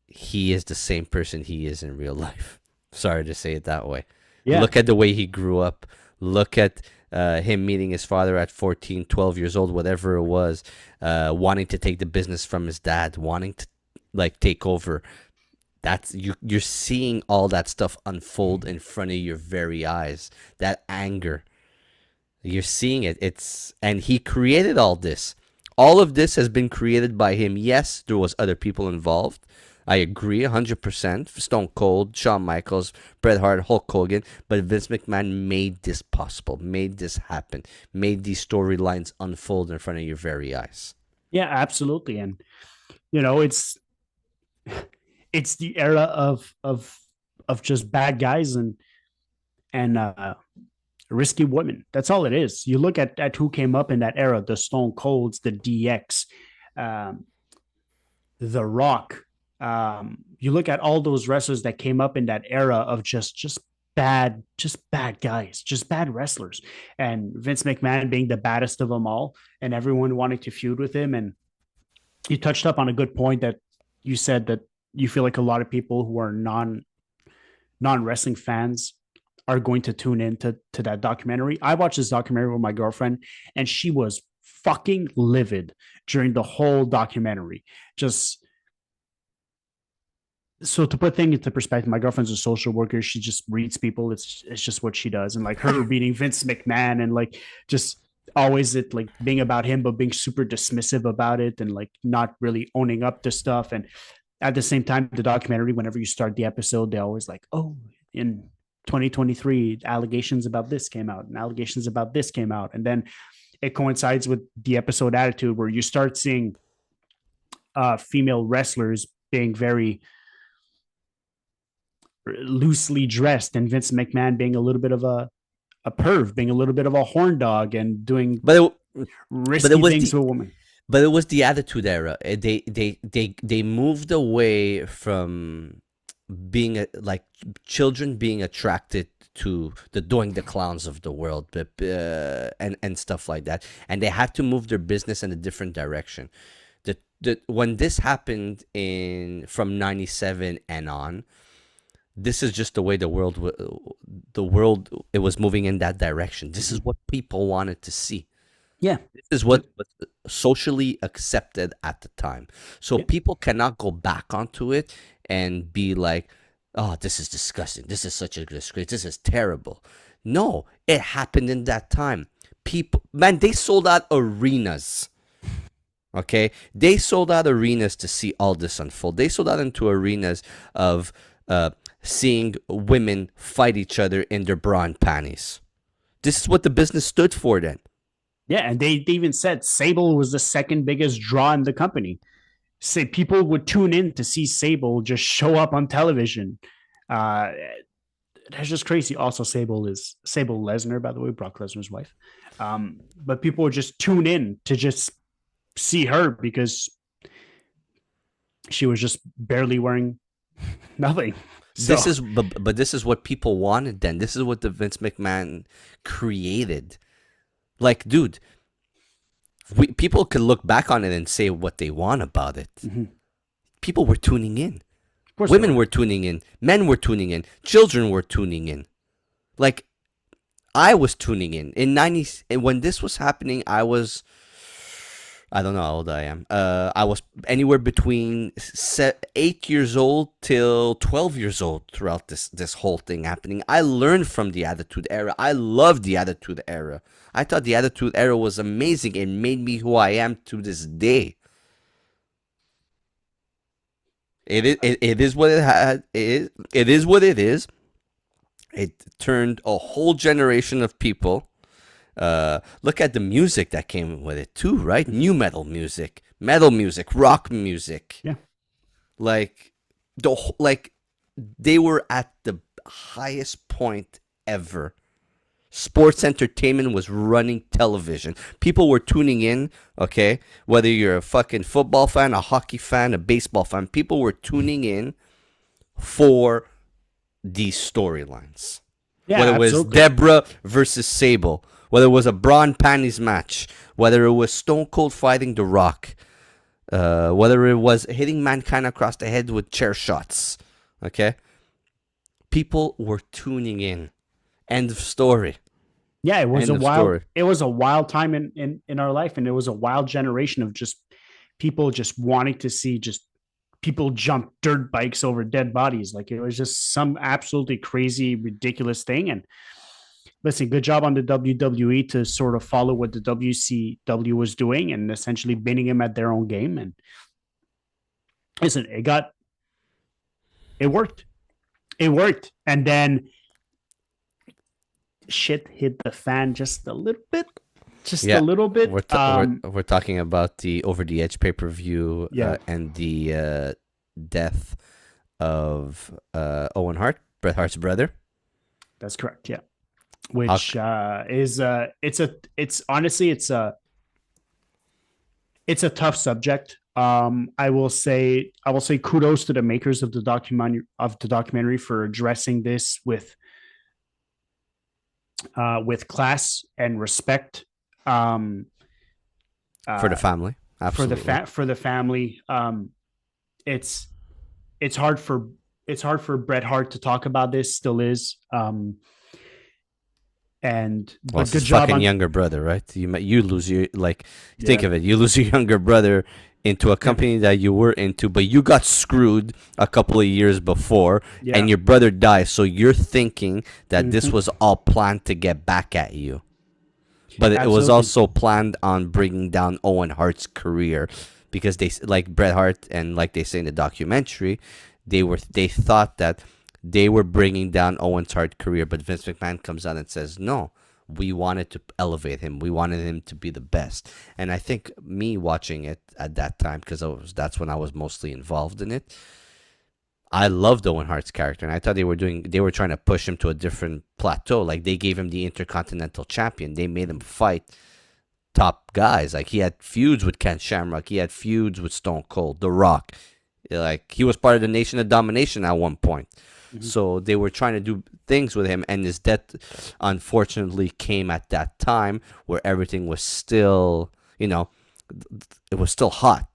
he is the same person he is in real life. Sorry to say it that way. Yeah. Look at the way he grew up. Look at him meeting his father at 14, 12 years old, whatever it was, wanting to take the business from his dad, wanting to like take over. That's you're seeing all that stuff unfold in front of your very eyes. That anger. You're seeing it. And he created all this. All of this has been created by him. Yes, there was other people involved. I agree 100%. Stone Cold, Shawn Michaels, Bret Hart, Hulk Hogan. But Vince McMahon made this possible, made this happen, made these storylines unfold in front of your very eyes. Yeah, absolutely. And it's the era of just bad guys and risky women. That's all it is. You look at who came up in that era: the Stone Colds, the DX, The Rock. You look at all those wrestlers that came up in that era of just bad guys, just bad wrestlers, and Vince McMahon being the baddest of them all, and everyone wanting to feud with him. And you touched up on a good point that you said that you feel like a lot of people who are non wrestling fans are going to tune in to that documentary. I watched this documentary with my girlfriend, and she was fucking livid during the whole documentary. Just so to put things into perspective, my girlfriend's a social worker. She just reads people. It's just what she does. And like her reading Vince McMahon and like just always it like being about him, but being super dismissive about it and like not really owning up to stuff. And at the same time, the documentary, whenever you start the episode, they always like, oh, in 2023, allegations about this came out and allegations about this came out. And then it coincides with the episode Attitude, where you start seeing female wrestlers being very loosely dressed, and Vince McMahon being a little bit of a perv, being a little bit of a horn dog, and doing risky things to a woman. But it was the Attitude Era. They moved away from being like children being attracted to the Doing the Clowns of the world, and stuff like that, and they had to move their business in a different direction. When this happened from '97 and on, this is just the way the world it was moving in that direction. This is what people wanted to see. Yeah, this is what was socially accepted at the time. So people cannot go back onto it and be like, "Oh, this is disgusting. This is such a disgrace. This is terrible." No, it happened in that time. People, man, they sold out arenas. Okay, they sold out arenas to see all this unfold. They sold out into arenas of seeing women fight each other in their bra and panties. This is what the business stood for then. Yeah, and they even said Sable was the second biggest draw in the company. Say people would tune in to see Sable just show up on television. That's just crazy. Also, Sable Lesnar, by the way, Brock Lesnar's wife. But people would just tune in to just see her because she was just barely wearing nothing. So. This is what people wanted then. This is what the Vince McMahon created. Like, dude, people could look back on it and say what they want about it. Mm-hmm. People were tuning in. Women were tuning in. Men were tuning in. Children were tuning in. Like, I was tuning in. In 90s, when this was happening, I was I don't know how old I am. I was anywhere between 8 years old till 12 years old throughout this whole thing happening. I learned from the Attitude Era. I loved the Attitude Era. I thought the Attitude Era was amazing. It made me who I am to this day. It is what it had. It is what it is. It turned a whole generation of people. Look at the music that came with it too, right? New metal music, rock music. Yeah. Like like they were at the highest point ever. Sports entertainment was running television. People were tuning in, okay? Whether you're a fucking football fan, a hockey fan, a baseball fan, people were tuning in for these storylines. Yeah, Whether it was absolutely. Deborah versus Sable, whether it was a bra and panties match, whether it was Stone Cold fighting The Rock, whether it was hitting Mankind across the head with chair shots, okay? People were tuning in. End of story. Yeah, it was End a of wild story. it was a wild time in our life, and it was a wild generation of just people just wanting to see just people jump dirt bikes over dead bodies. Like it was just some absolutely crazy, ridiculous thing. And listen, good job on the WWE to sort of follow what the WCW was doing and essentially beating him at their own game. And listen, it worked. It worked. And then shit hit the fan just a little bit. Just Yeah, a little bit. we're talking about the Over the Edge pay-per-view Yeah. and the death of Owen Hart, Bret Hart's brother. That's correct. Yeah. Which it's honestly it's a tough subject. I will say kudos to the makers of the documentary for addressing this with class and respect. For the family, absolutely. For the family. It's hard for Bret Hart to talk about this. Still is. And Well, but it's good his job fucking on younger brother, right? You lose your think of it. You lose your younger brother into a company that you were into, but you got screwed a couple of years before, Yeah. and your brother dies. So you're thinking that this Mhm. was all planned to get back at you, but it was Absolutely. also planned on bringing down Owen Hart's career, because like Bret Hart and like they say in the documentary, they thought that they were bringing down Owen Hart's career, but Vince McMahon comes out and says, no, we wanted to elevate him. We wanted him to be the best. And I think me watching it at that time, because that's when I was mostly involved in it, I loved Owen Hart's character, and I thought they were trying to push him to a different plateau. Like they gave him the Intercontinental Champion. They made him fight top guys. Like he had feuds with Ken Shamrock. He had feuds with Stone Cold, The Rock. Like he was part of the Nation of Domination at one point. Mhm. So they were trying to do things with him, and his death unfortunately came at that time where everything was still, it was still hot.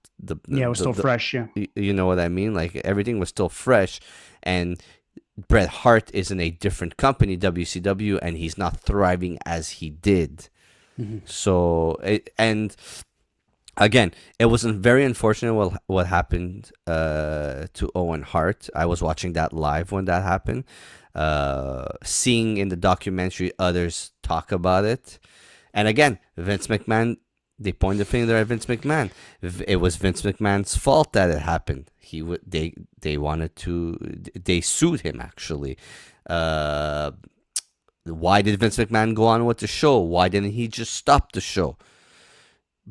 Yeah, it was still fresh. Yeah. You know what I mean? Like everything was still fresh, and Bret Hart is in a different company, WCW, and he's not thriving as he did. Mhm. So, and again, it was very unfortunate what happened to Owen Hart. I was watching that live when that happened. Seeing in the documentary others talk about it. And again, Vince McMahon, they point the finger at Vince McMahon. It was Vince McMahon's fault that it happened. They sued him actually. Why did Vince McMahon go on with the show? Why didn't he just stop the show?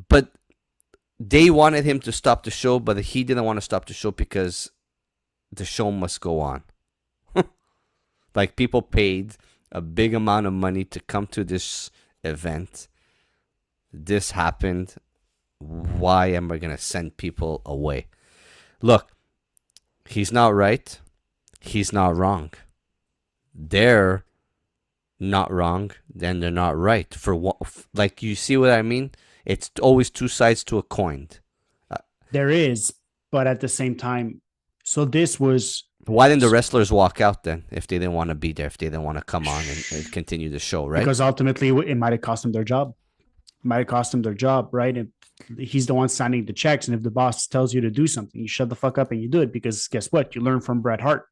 But they wanted him to stop the show, but he didn't want to stop the show because the show must go on. Like people paid a big amount of money to come to this event. This happened. Why am I going to send people away? Look, he's not right. He's not wrong. They're not wrong, then they're not right. For what? Like, you see what I mean? It's always two sides to a coin. There is, but at the same time, so this was Why didn't the wrestlers walk out then if they didn't want to be there, if they didn't want to come on and continue the show, right? because ultimately it might have cost them their job. It might have cost them their job, right? And He's the one signing the checks. And if the boss tells you to do something, you shut the fuck up and you do it, because guess what? You learn from Bret Hart.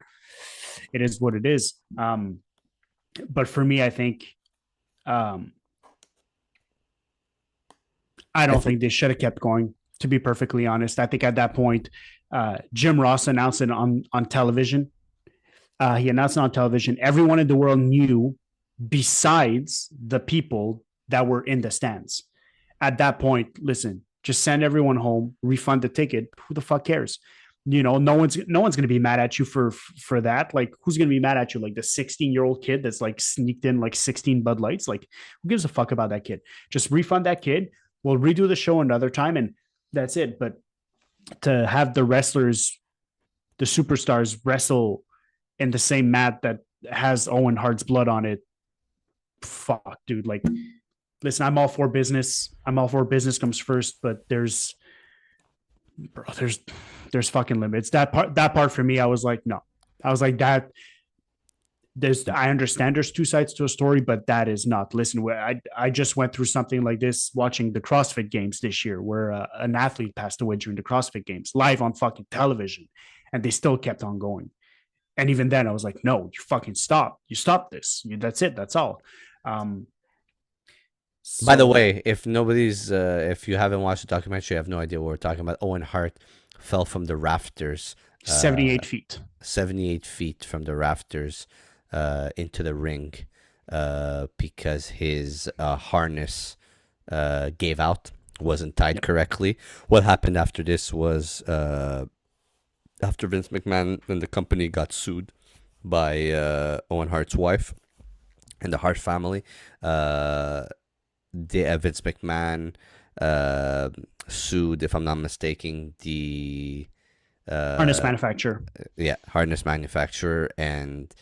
It is what it is. But for me, I think um, I I don't think think they should have kept going. To be perfectly honest, I think at that point, Jim Ross announced it on television. He announced it on television. Everyone in the world knew, besides the people that were in the stands. At that point, listen, just send everyone home, refund the ticket. Who the fuck cares? No one's gonna be mad at you for that. Like, who's gonna be mad at you? Like the 16-year-old kid that's like sneaked in like 16 Bud Lights. Like, who gives a fuck about that kid? Just refund that kid. We'll redo the show another time, and that's it. But to have the wrestlers, the superstars, wrestle in the same mat that has Owen Hart's blood on it, fuck, dude. Like, listen, I'm all for business. I'm all for business comes first, but bro, there's fucking limits. That part for me, I was like, no. I was like, that I understand there's two sides to a story, but that is not. Listen, I just went through something like this watching the CrossFit Games this year, where an athlete passed away during the CrossFit Games live on fucking television, and they still kept on going. And even then, I was like, no, you fucking stop. You stop this. That's it. That's all. Um, By the so way, if you haven't watched the documentary, I have no idea what we're talking about. Owen Hart fell from the rafters, 78 feet. 78 feet from the rafters, into the ring, because his harness gave out, wasn't tied Yep. correctly. What happened after this was, after Vince McMahon and the company got sued by Owen Hart's wife and the Hart family. Vince McMahon sued, if I'm not mistaken, the Harness manufacturer. harness manufacturer, and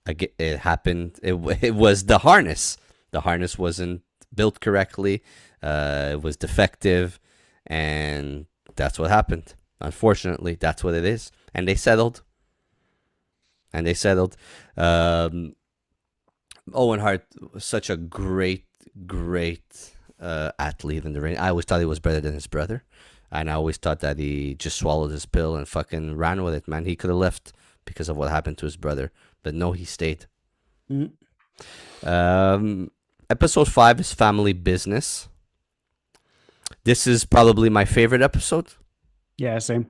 it happened. It was the harness. The harness wasn't built correctly. It was defective, and that's what happened. Unfortunately, that's what it is. And they settled. Owen Hart was such a great athlete in the ring. I always thought he was better than his brother. And I always thought that he just swallowed his pill and fucking ran with it, man. He could have left because of what happened to his brother. But no, he stayed. Episode 5 is Family Business. This is probably my favorite episode. Yeah, same.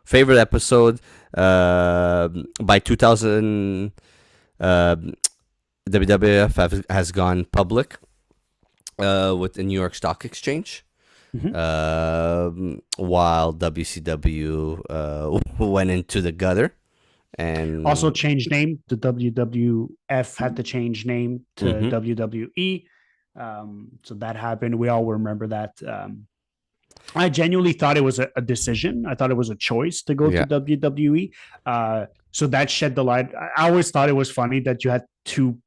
Favorite episode. By 2000, WWF has gone public with the New York Stock Exchange. While WCW went into the gutter, and Also changed name. The WWF had to change name to WWE. So that happened. We all remember that. I genuinely thought it was a decision. I thought it was a choice to go to WWE. So that shed the light. I always thought it was funny that you had two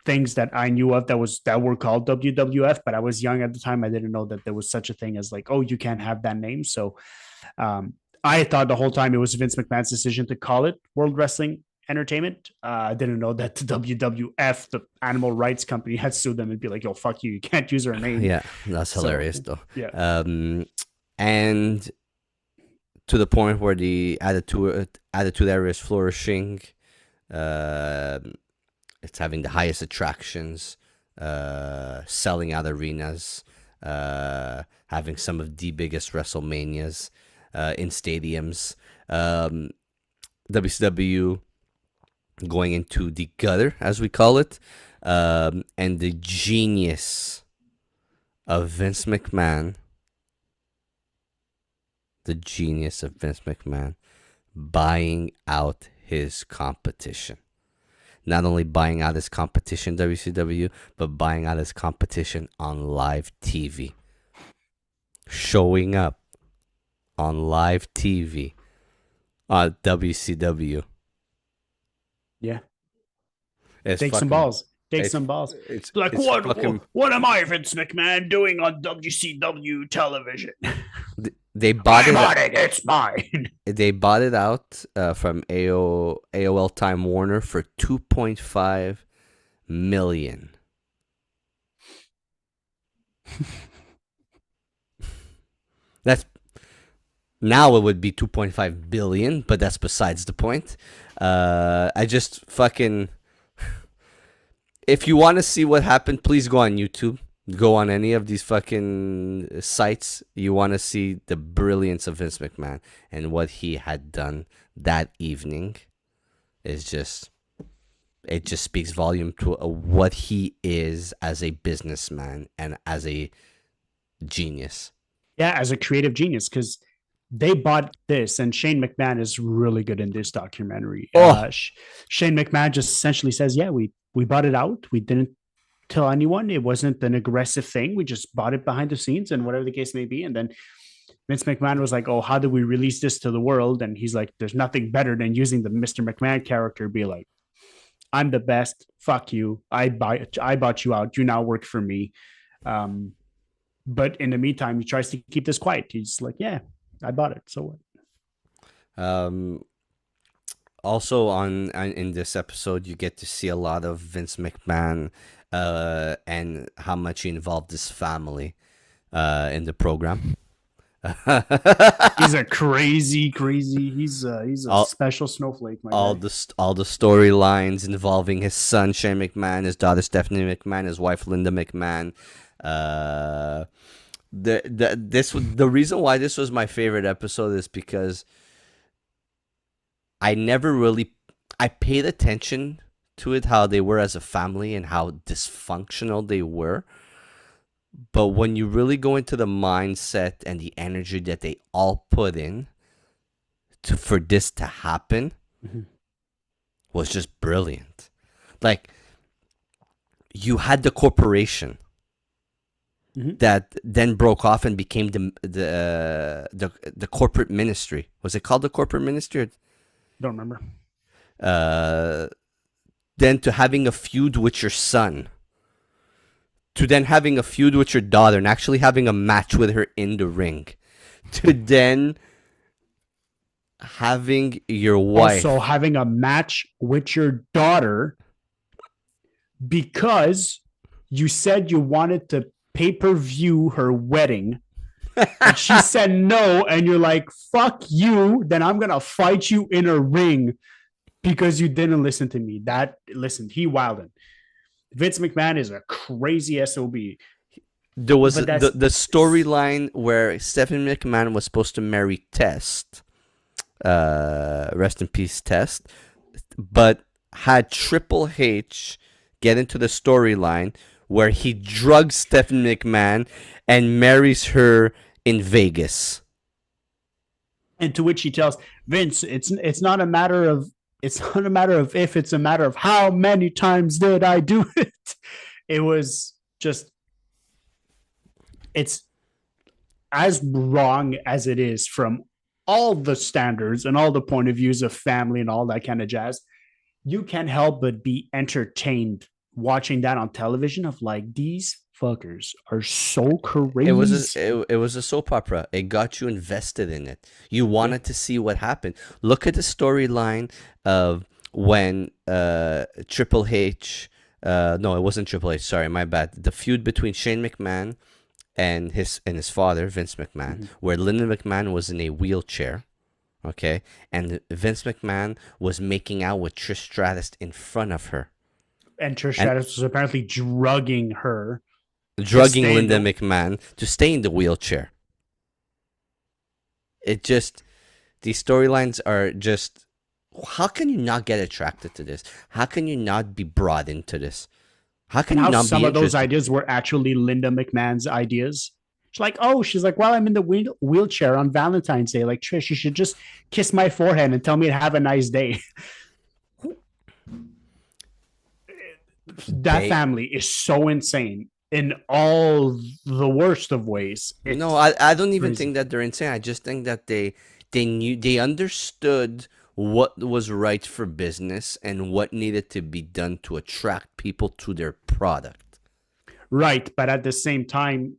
things that I knew of that were called WWF, but I was young at the time. I didn't know that there was such a thing as like, oh, you can't have that name. So I thought the whole time it was Vince McMahon's decision to call it World Wrestling Entertainment. I didn't know that the WWF, the animal rights company, had sued them and be like, yo, fuck you. You can't use our name. Yeah, that's hilarious though. Yeah. And to the point where the attitude era is flourishing. It's having the highest attractions, selling out arenas, having some of the biggest WrestleManias in stadiums. WCW going into the gutter, as we call it, and the genius of Vince McMahon. Buying out his competition. Not only buying out his competition, WCW, but buying out his competition on live TV. Showing up on live TV on WCW. Yeah. It's Take some balls. Take some balls. It's like, it's fucking, what am I, Vince McMahon, doing on WCW television? they bought it. It's mine. They bought it out from AOL Time Warner for $2.5 million. That's now it would be 2.5 billion, but that's besides the point. I just fucking if you want to see what happened, please go on YouTube. Go on any of these fucking sites. You want to see the brilliance of Vince McMahon and what he had done that evening. Is just it just speaks volume to what he is as a businessman and as a genius. Yeah, as a creative genius, because they bought this, and Shane McMahon is really good in this documentary. Oh, Shane McMahon just essentially says, "Yeah, we bought it out. We didn't tell anyone. It wasn't an aggressive thing. We just bought it behind the scenes, and whatever the case may be." And then Vince McMahon was like, "Oh, how do we release this to the world?" And he's like, "There's nothing better than using the Mr. McMahon character. Be like, I'm the best. Fuck you. I bought you out. You now work for me." But in the meantime, he tries to keep this quiet. He's like, "Yeah, I bought it. So what?" um, also in this episode, you get to see a lot of Vince McMahon, and how much he involved his family, in the program. He's a crazy. He's a special snowflake. All the storylines involving his son Shane McMahon, his daughter Stephanie McMahon, his wife Linda McMahon. The reason why this was my favorite episode is because I paid attention to it, how they were as a family and how dysfunctional they were. But when you really go into the mindset and the energy that they all put in for this to happen, was just brilliant. Like, you had the corporation that then broke off and became the corporate ministry. Was it called the corporate ministry? Don't remember. Then to having a feud with your son, to then having a feud with your daughter and actually having a match with her in the ring, to then having your wife also having a match with your daughter because you said you wanted to pay-per-view her wedding. And she said no, and you're like, fuck you, then I'm gonna fight you in a ring because you didn't listen to me. He wilded. Vince McMahon is a crazy SOB. There was the storyline where Stephanie McMahon was supposed to marry Test, rest in peace Test, but had Triple H get into the storyline where he drugs Stephanie McMahon and marries her in Vegas. And to which he tells Vince, it's not a matter of if, it's a matter of how many times did I do it. It was just, it's as wrong as it is from all the standards and all the point of views of family and all that kind of jazz. You can't help but be entertained watching that on television of like, these fuckers are so crazy. It was a soap opera. It got you invested in it. You wanted to see what happened. Look at the storyline of when Triple H, no, it wasn't Triple H, sorry, my bad. The feud between Shane McMahon and his father, Vince McMahon, where Linda McMahon was in a wheelchair, okay? And Vince McMahon was making out with Trish Stratus in front of her. And Trish Stratus was apparently drugging Linda McMahon to stay in the wheelchair. It just, these storylines are just, how can you not get attracted to this? How can you not be brought into this? How can you not be some of those interested? ideas were actually Linda McMahon's ideas. She's like, well, I'm in the wheelchair on Valentine's Day. Like, Trish, you should just kiss my forehead and tell me to have a nice day. That family is so insane in all the worst of ways. No, I don't even think that they're insane. I just think that they understood what was right for business and what needed to be done to attract people to their product. Right, but at the same time,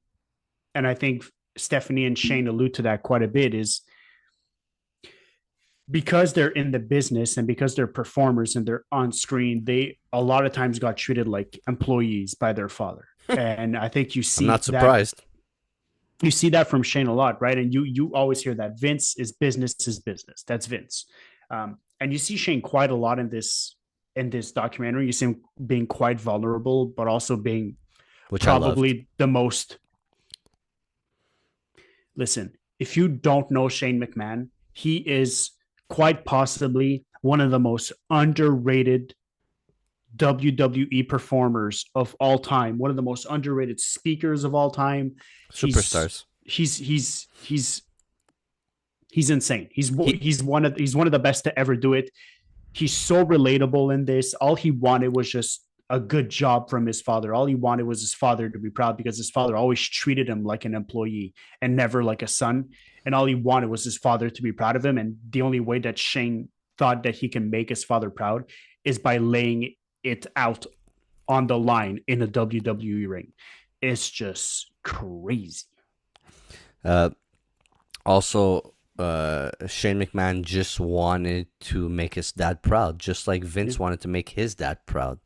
and I think Stephanie and Shane allude to that quite a bit, is because they're in the business and because they're performers and they're on screen, they a lot of times got treated like employees by their father. And I think you see, I'm not surprised. you see that from Shane a lot, right? And you always hear that Vince is business is business. That's Vince. And you see Shane quite a lot in this documentary. You see him being quite vulnerable, but also being which I loved. probably the most. Listen, if you don't know Shane McMahon, he is quite possibly one of the most underrated WWE performers of all time, one of the most underrated speakers of all time. He's Superstars. he's he's he's he's insane. He He's one of the best to ever do it. He's so relatable in this. All he wanted was just a good job from his father. All he wanted was his father to be proud because his father always treated him like an employee and never like a son. And all he wanted was his father to be proud of him. And the only way that Shane thought that he can make his father proud is by laying it out on the line in a WWE ring. It's just crazy. uh, also Shane McMahon just wanted to make his dad proud, just like Vince wanted to make his dad proud.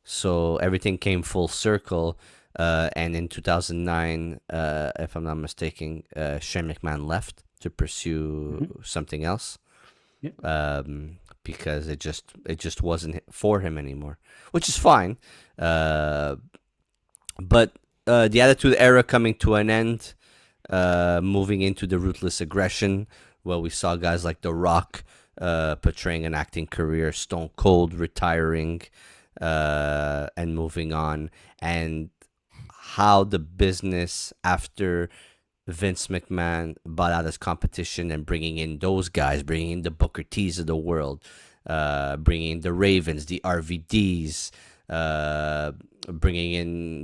So everything came full circle. And in 2009, if I'm not mistaken, Shane McMahon left to pursue something else. Yeah. Because it just wasn't for him anymore, which is fine. But the Attitude Era coming to an end, moving into the Ruthless Aggression, where we saw guys like The Rock portraying an acting career, Stone Cold retiring, and moving on, and how the business after Vince McMahon bought out his competition and bringing in those guys, bringing in the Booker T's of the world, bringing in the Ravens, the RVDs, bringing in,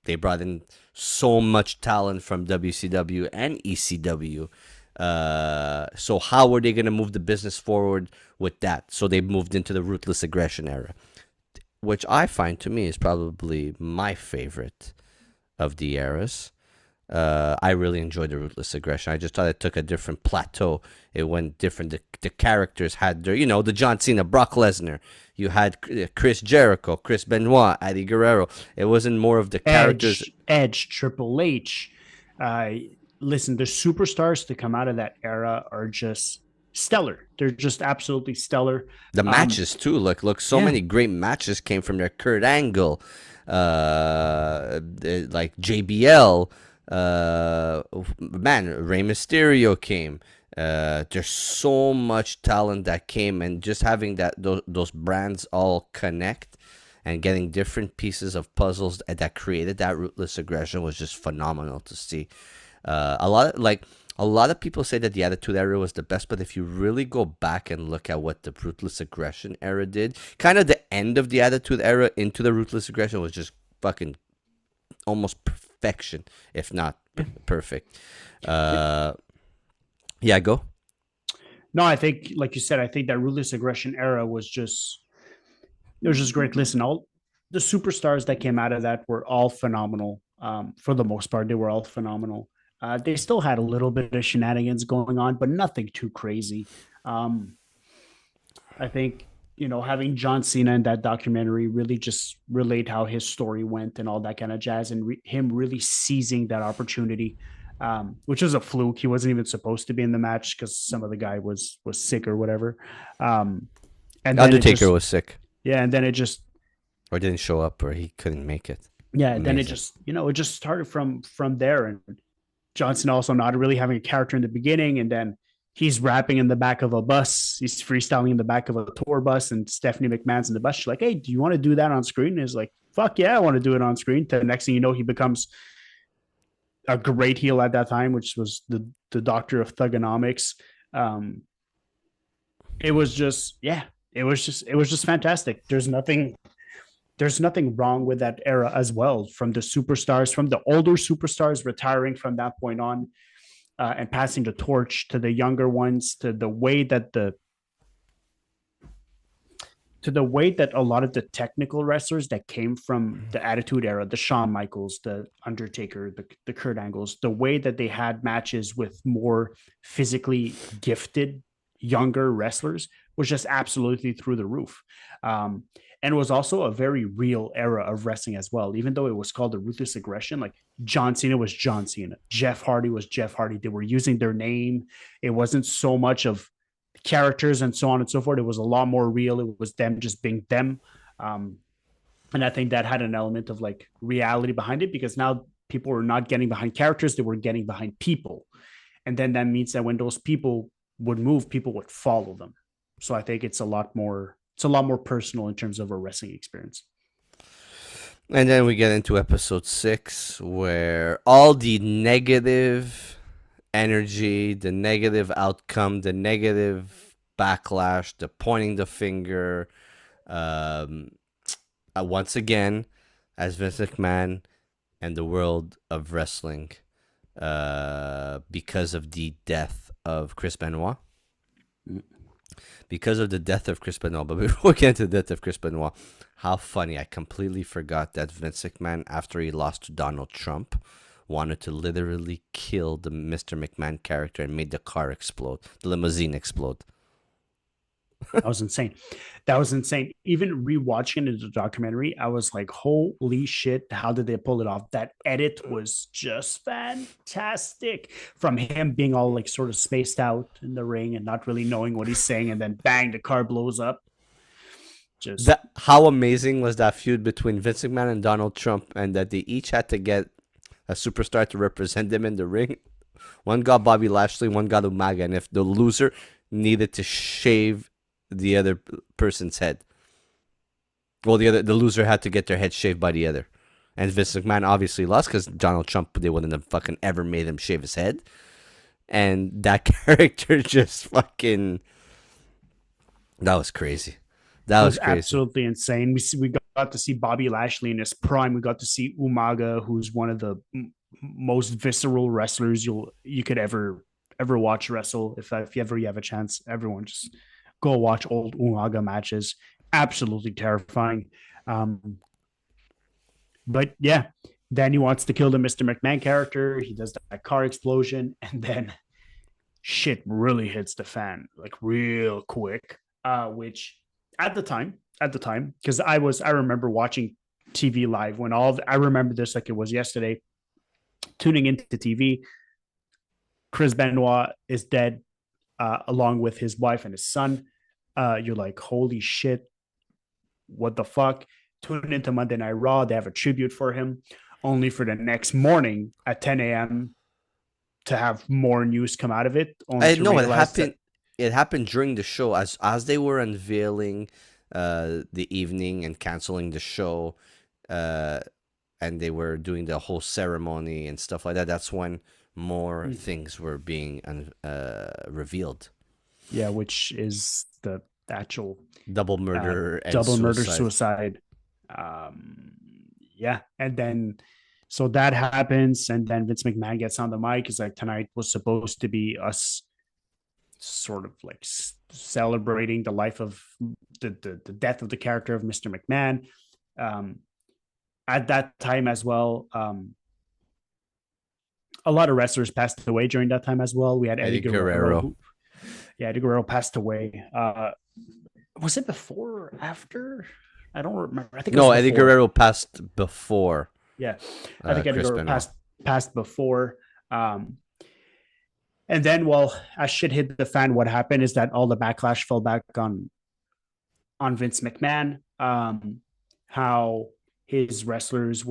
they brought in so much talent from WCW and ECW. So how are they going to move the business forward with that? So they moved into the Ruthless Aggression era, which I find to me is probably my favorite of the eras. I really enjoyed the Ruthless Aggression. I just thought it took a different plateau. It went different. The characters had their, the John Cena, Brock Lesnar. You had Chris Jericho, Chris Benoit, Eddie Guerrero. It wasn't more of the characters. Edge, Triple H. Listen, the superstars to come out of that era are just stellar. They're just absolutely stellar. The matches too. Look, so many great matches came from there. Kurt Angle, like JBL. Rey Mysterio came. There's so much talent that came, and just having those brands all connect and getting different pieces of puzzles that created that Ruthless Aggression was just phenomenal to see. A lot of people say that the Attitude Era was the best, but if you really go back and look at what the Ruthless Aggression era did, kind of the end of the Attitude Era into the Ruthless Aggression was just fucking almost perfection, if not perfect. Yeah, go. No, I think, like you said, I think that Ruthless Aggression era was just great. Listen, all the superstars that came out of that were all phenomenal. For the most part, they were all phenomenal. They still had a little bit of shenanigans going on, but nothing too crazy. I think, having John Cena in that documentary really just relayed how his story went and all that kind of jazz, and him really seizing that opportunity, which was a fluke. He wasn't even supposed to be in the match because some of the guy was sick or whatever. And Undertaker was sick. Yeah, and then it just or didn't show up, or he couldn't make it. Yeah, and then it just it just started from there. And Johnson also not really having a character in the beginning, and then he's rapping in the back of a bus. He's freestyling in the back of a tour bus, and Stephanie McMahon's in the bus. She's like, "Hey, do you want to do that on screen?" And he's like, "Fuck yeah, I want to do it on screen." The next thing you know, he becomes a great heel at that time, which was the Doctor of Thugonomics. It was just fantastic. There's nothing wrong with that era as well. From the superstars, from the older superstars retiring from that point on, and passing the torch to the younger ones, to the way that a lot of the technical wrestlers that came from the Attitude Era, the Shawn Michaels, the Undertaker, the Kurt Angles, the way that they had matches with more physically gifted younger wrestlers was just absolutely through the roof. And it was also a very real era of wrestling as well. Even though it was called the Ruthless Aggression, like John Cena was John Cena, Jeff Hardy was Jeff Hardy. They were using their name. It wasn't so much of characters and so on and so forth. It was a lot more real. It was them just being them. Um, and I think that had an element of like reality behind it, because now people were not getting behind characters, they were getting behind people. And then that means that when those people would move, people would follow them. So I think it's a lot more personal in terms of a wrestling experience. And then we get into episode 6, where all the negative energy, the negative outcome, the negative backlash, the pointing the finger, um, once again, as Vince McMahon and the world of wrestling, because of the death of Chris Benoit. Because of the death of Chris Benoit. But before we get into the death of Chris Benoit, how funny. I completely forgot that Vince McMahon, after he lost to Donald Trump, wanted to literally kill the Mr. McMahon character and made the car explode, the limousine explode. That was insane. That was insane. Even rewatching the documentary, I was like, holy shit, how did they pull it off? That edit was just fantastic. From him being all like sort of spaced out in the ring and not really knowing what he's saying, and then bang, the car blows up. Just How amazing was that feud between Vince McMahon and Donald Trump, and that they each had to get a superstar to represent them in the ring. One got Bobby Lashley, one got Umaga, and if the loser needed to shave the other person's head, well, the loser had to get their head shaved by the other. And Vince McMahon obviously lost because Donald Trump, they wouldn't have fucking ever made him shave his head. And that character just fucking, that was crazy. That was crazy. Absolutely insane. We got to see Bobby Lashley in his prime. We got to see Umaga, who's one of the most visceral wrestlers you could ever watch wrestle. If you have a chance, everyone just go watch old Umaga matches. Absolutely terrifying. But yeah, then he wants to kill the Mr. McMahon character. He does that car explosion, and then shit really hits the fan like real quick. Which at the time, because I remember watching TV live when I remember this like it was yesterday. Tuning into TV, Chris Benoit is dead, along with his wife and his son. You're like, holy shit, what the fuck? Tune into Monday Night Raw. They have a tribute for him, only for the next morning at 10 a.m. to have more news come out of it. No, it happened. It happened during the show as they were unveiling the evening and canceling the show, and they were doing the whole ceremony and stuff like that. That's when more things were being revealed. Yeah, which is the actual double murder and suicide. Yeah, and then so that happens, and then Vince McMahon gets on the mic. Is like, tonight was supposed to be us sort of like celebrating the life of the death of the character of Mr. McMahon. At that time as well, a lot of wrestlers passed away during that time as well. We had Eddie Guerrero. Eddie Guerrero passed away. Was it before or after? I don't remember. I think Eddie Guerrero passed before. Yeah, I think Eddie Guerrero passed before. And then, well, as shit hit the fan, what happened is that all the backlash fell back on Vince McMahon. How his wrestlers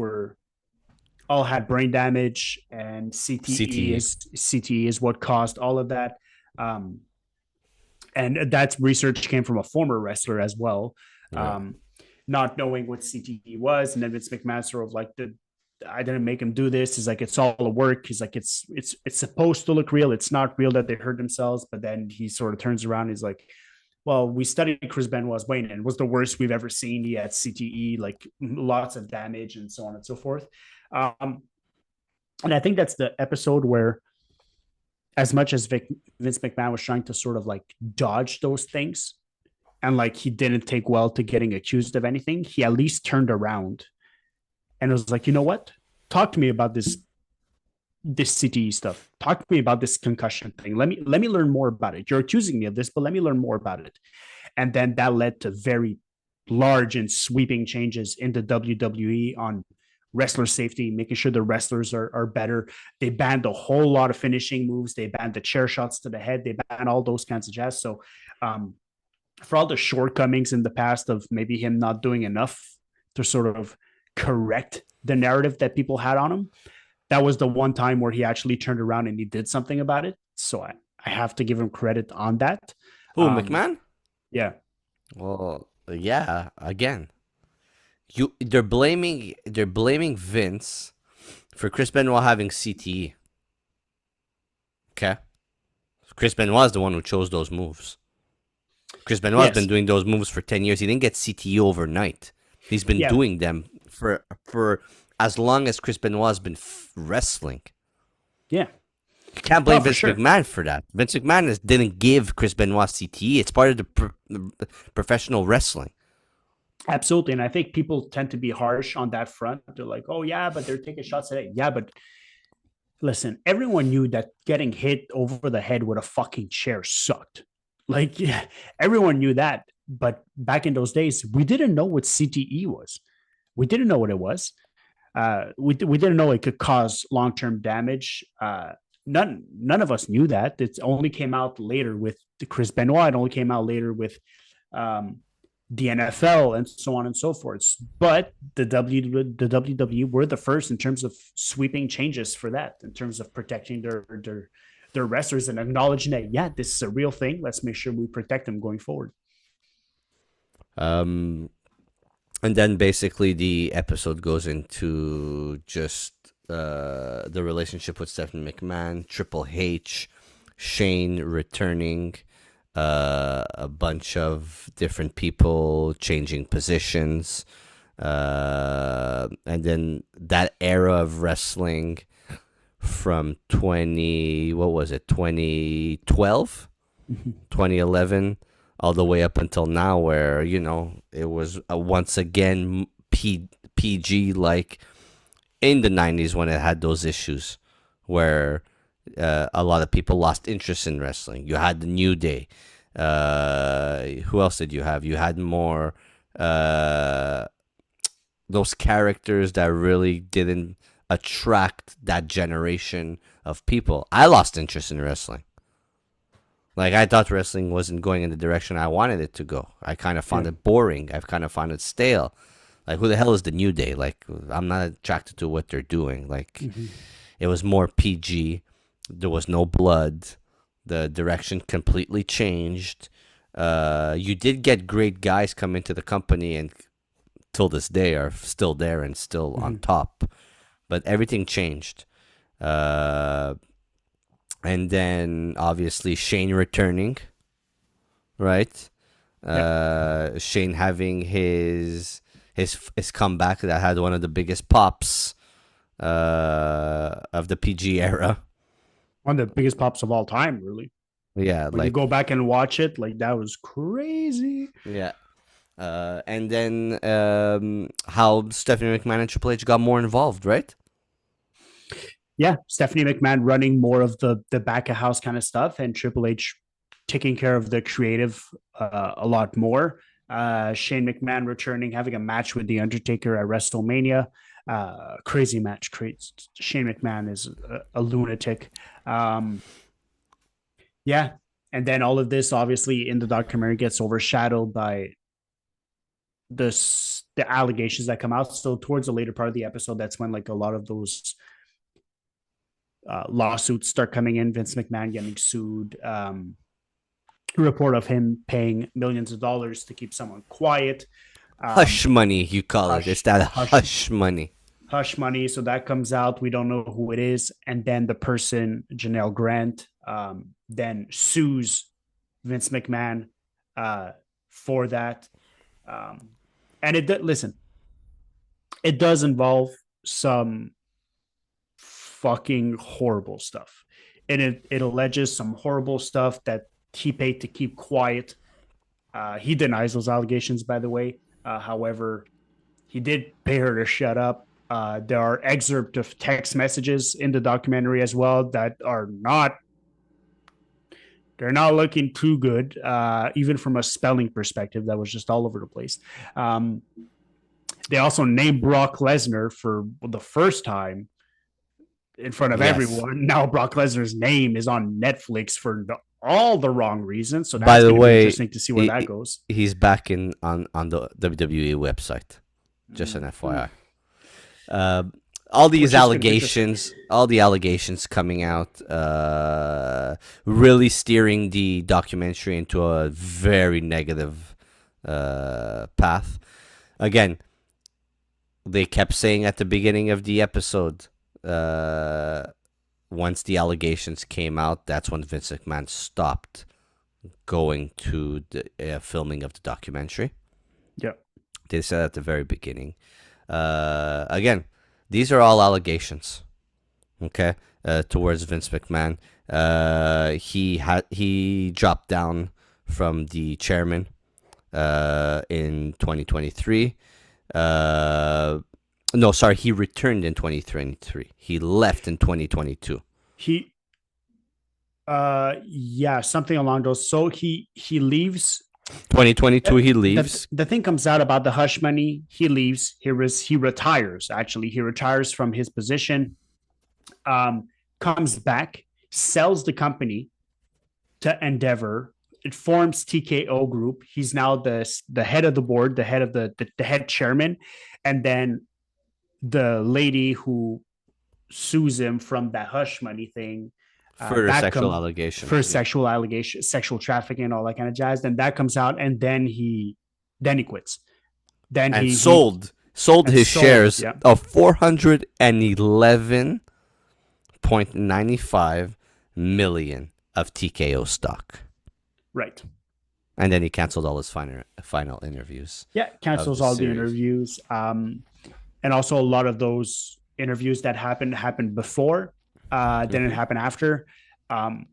all had brain damage, and CTE is what caused all of that. And that research came from a former wrestler as well, not knowing what CTE was. And then Vince McMahon sort of like, I didn't make him do this. He's like, it's all a work. He's like, it's supposed to look real. It's not real that they hurt themselves. But then he sort of turns around. He's like, well, we studied Chris Benoit's brain, and it was the worst we've ever seen. He had CTE, like lots of damage and so on and so forth. And I think that's the episode where, as much as Vince McMahon was trying to sort of like dodge those things, and like he didn't take well to getting accused of anything, he at least turned around and was like, you know what? Talk to me about this this CTE stuff. Talk to me about this concussion thing. Let me learn more about it. You're accusing me of this, but let me learn more about it. And then that led to very large and sweeping changes in the WWE on wrestler safety, making sure the wrestlers are better. They banned a whole lot of finishing moves. They banned the chair shots to the head. They banned all those kinds of jazz. So um, for all the shortcomings in the past of maybe him not doing enough to sort of correct the narrative that people had on him, that was the one time where he actually turned around and he did something about it. So I have to give him credit on that. Who, McMahon? Yeah. Well, yeah. Again, they're blaming Vince for Chris Benoit having CTE. Okay, Chris Benoit is the one who chose those moves. Chris Benoit's Yes. been doing those moves for 10 years. He didn't get CTE overnight. He's been Yeah. doing them for as long as Chris Benoit's been wrestling. Yeah. You can't blame for Vince sure. McMahon for that. Vince McMahon didn't give Chris Benoit CTE. It's part of the professional wrestling. Absolutely. And I think people tend to be harsh on that front. They're like, oh, yeah, but they're taking shots at it. Yeah, but listen, everyone knew that getting hit over the head with a fucking chair sucked. Like, yeah, everyone knew that. But back in those days, we didn't know what CTE was. We didn't know what it was. We didn't know it could cause long term damage. None of us knew that. It only came out later with Chris Benoit. It only came out later with um, the NFL and so on and so forth. But the WWE were the first in terms of sweeping changes for that, in terms of protecting their wrestlers and acknowledging that, yeah, this is a real thing. Let's make sure we protect them going forward. Um, and then basically the episode goes into just the relationship with Stephanie McMahon, Triple H, Shane returning, a bunch of different people changing positions, and then that era of wrestling from 2012, 2011, all the way up until now, where it was once again PG, like in the 90s when it had those issues where a lot of people lost interest in wrestling. You had the New Day. Who else did you have? You had more those characters that really didn't attract that generation of people. I lost interest in wrestling. Like, I thought wrestling wasn't going in the direction I wanted it to go. I kind of found it boring. I've kind of found it stale. Like, who the hell is the New Day? Like, I'm not attracted to what they're doing. Like, it was more PG. There was no blood. The direction completely changed. You did get great guys come into the company and till this day are still there and still on top. But everything changed. And then obviously Shane returning, right? Shane having his comeback that had one of the biggest pops of the PG era. One of the biggest pops of all time, really. Yeah, When you like go back and watch it, like that was crazy. yeah. And then how Stephanie McMahon and Triple H got more involved, right? Yeah, Stephanie McMahon running more of the back of house kind of stuff, and Triple H taking care of the creative a lot more. Shane McMahon returning, having a match with The Undertaker at WrestleMania. Crazy match. Shane McMahon is a lunatic. Yeah. And then all of this, obviously, in the documentary gets overshadowed by the allegations that come out. So towards the later part of the episode, that's when like a lot of those lawsuits start coming in. Vince McMahon getting sued. Report of him paying millions of dollars to keep someone quiet. Hush money, you call it. It's that hush money. Hush money. So that comes out. We don't know who it is. And then the person, Janelle Grant, then sues Vince McMahon for that. And listen, it does involve some fucking horrible stuff. And it alleges some horrible stuff that he paid to keep quiet. He denies those allegations, by the way. However, he did pay her to shut up. There are excerpts of text messages in the documentary as well that are not they're not looking too good, even from a spelling perspective. That was just all over the place. Um, they also named Brock Lesnar for the first time in front of Yes. everyone. Now Brock Lesnar's name is on Netflix for all the wrong reasons. So By that's the going to be way, interesting to see where that goes. he's back in on the WWE website. Just an FYI. Uh, all these allegations, all the allegations coming out, really steering the documentary into a very negative path. Again, they kept saying at the beginning of the episode, once the allegations came out, that's when Vince McMahon stopped going to the filming of the documentary. Yeah. They said at the very beginning. Again, these are all allegations, okay, towards Vince McMahon. He dropped down from the chairman in 2023. No, sorry, he returned in 2023. He left in 2022. Yeah, something along those. So he leaves. 2022, he leaves. The thing comes out about the hush money. He leaves. He retires. Actually, he retires from his position. Comes back, sells the company to Endeavor. It forms TKO Group. He's now the head of the board, the head of the head chairman, and then the lady who sues him from that hush money thing for sexual allegations. For sexual allegations, sexual trafficking, all that kind of jazz. Then that comes out, and then he quits. Then and he sold his shares of 411.95 million of TKO stock. Right. And then he canceled all his final interviews. Yeah, cancels all the interviews. And also a lot of those interviews that happened before, didn't happen after. And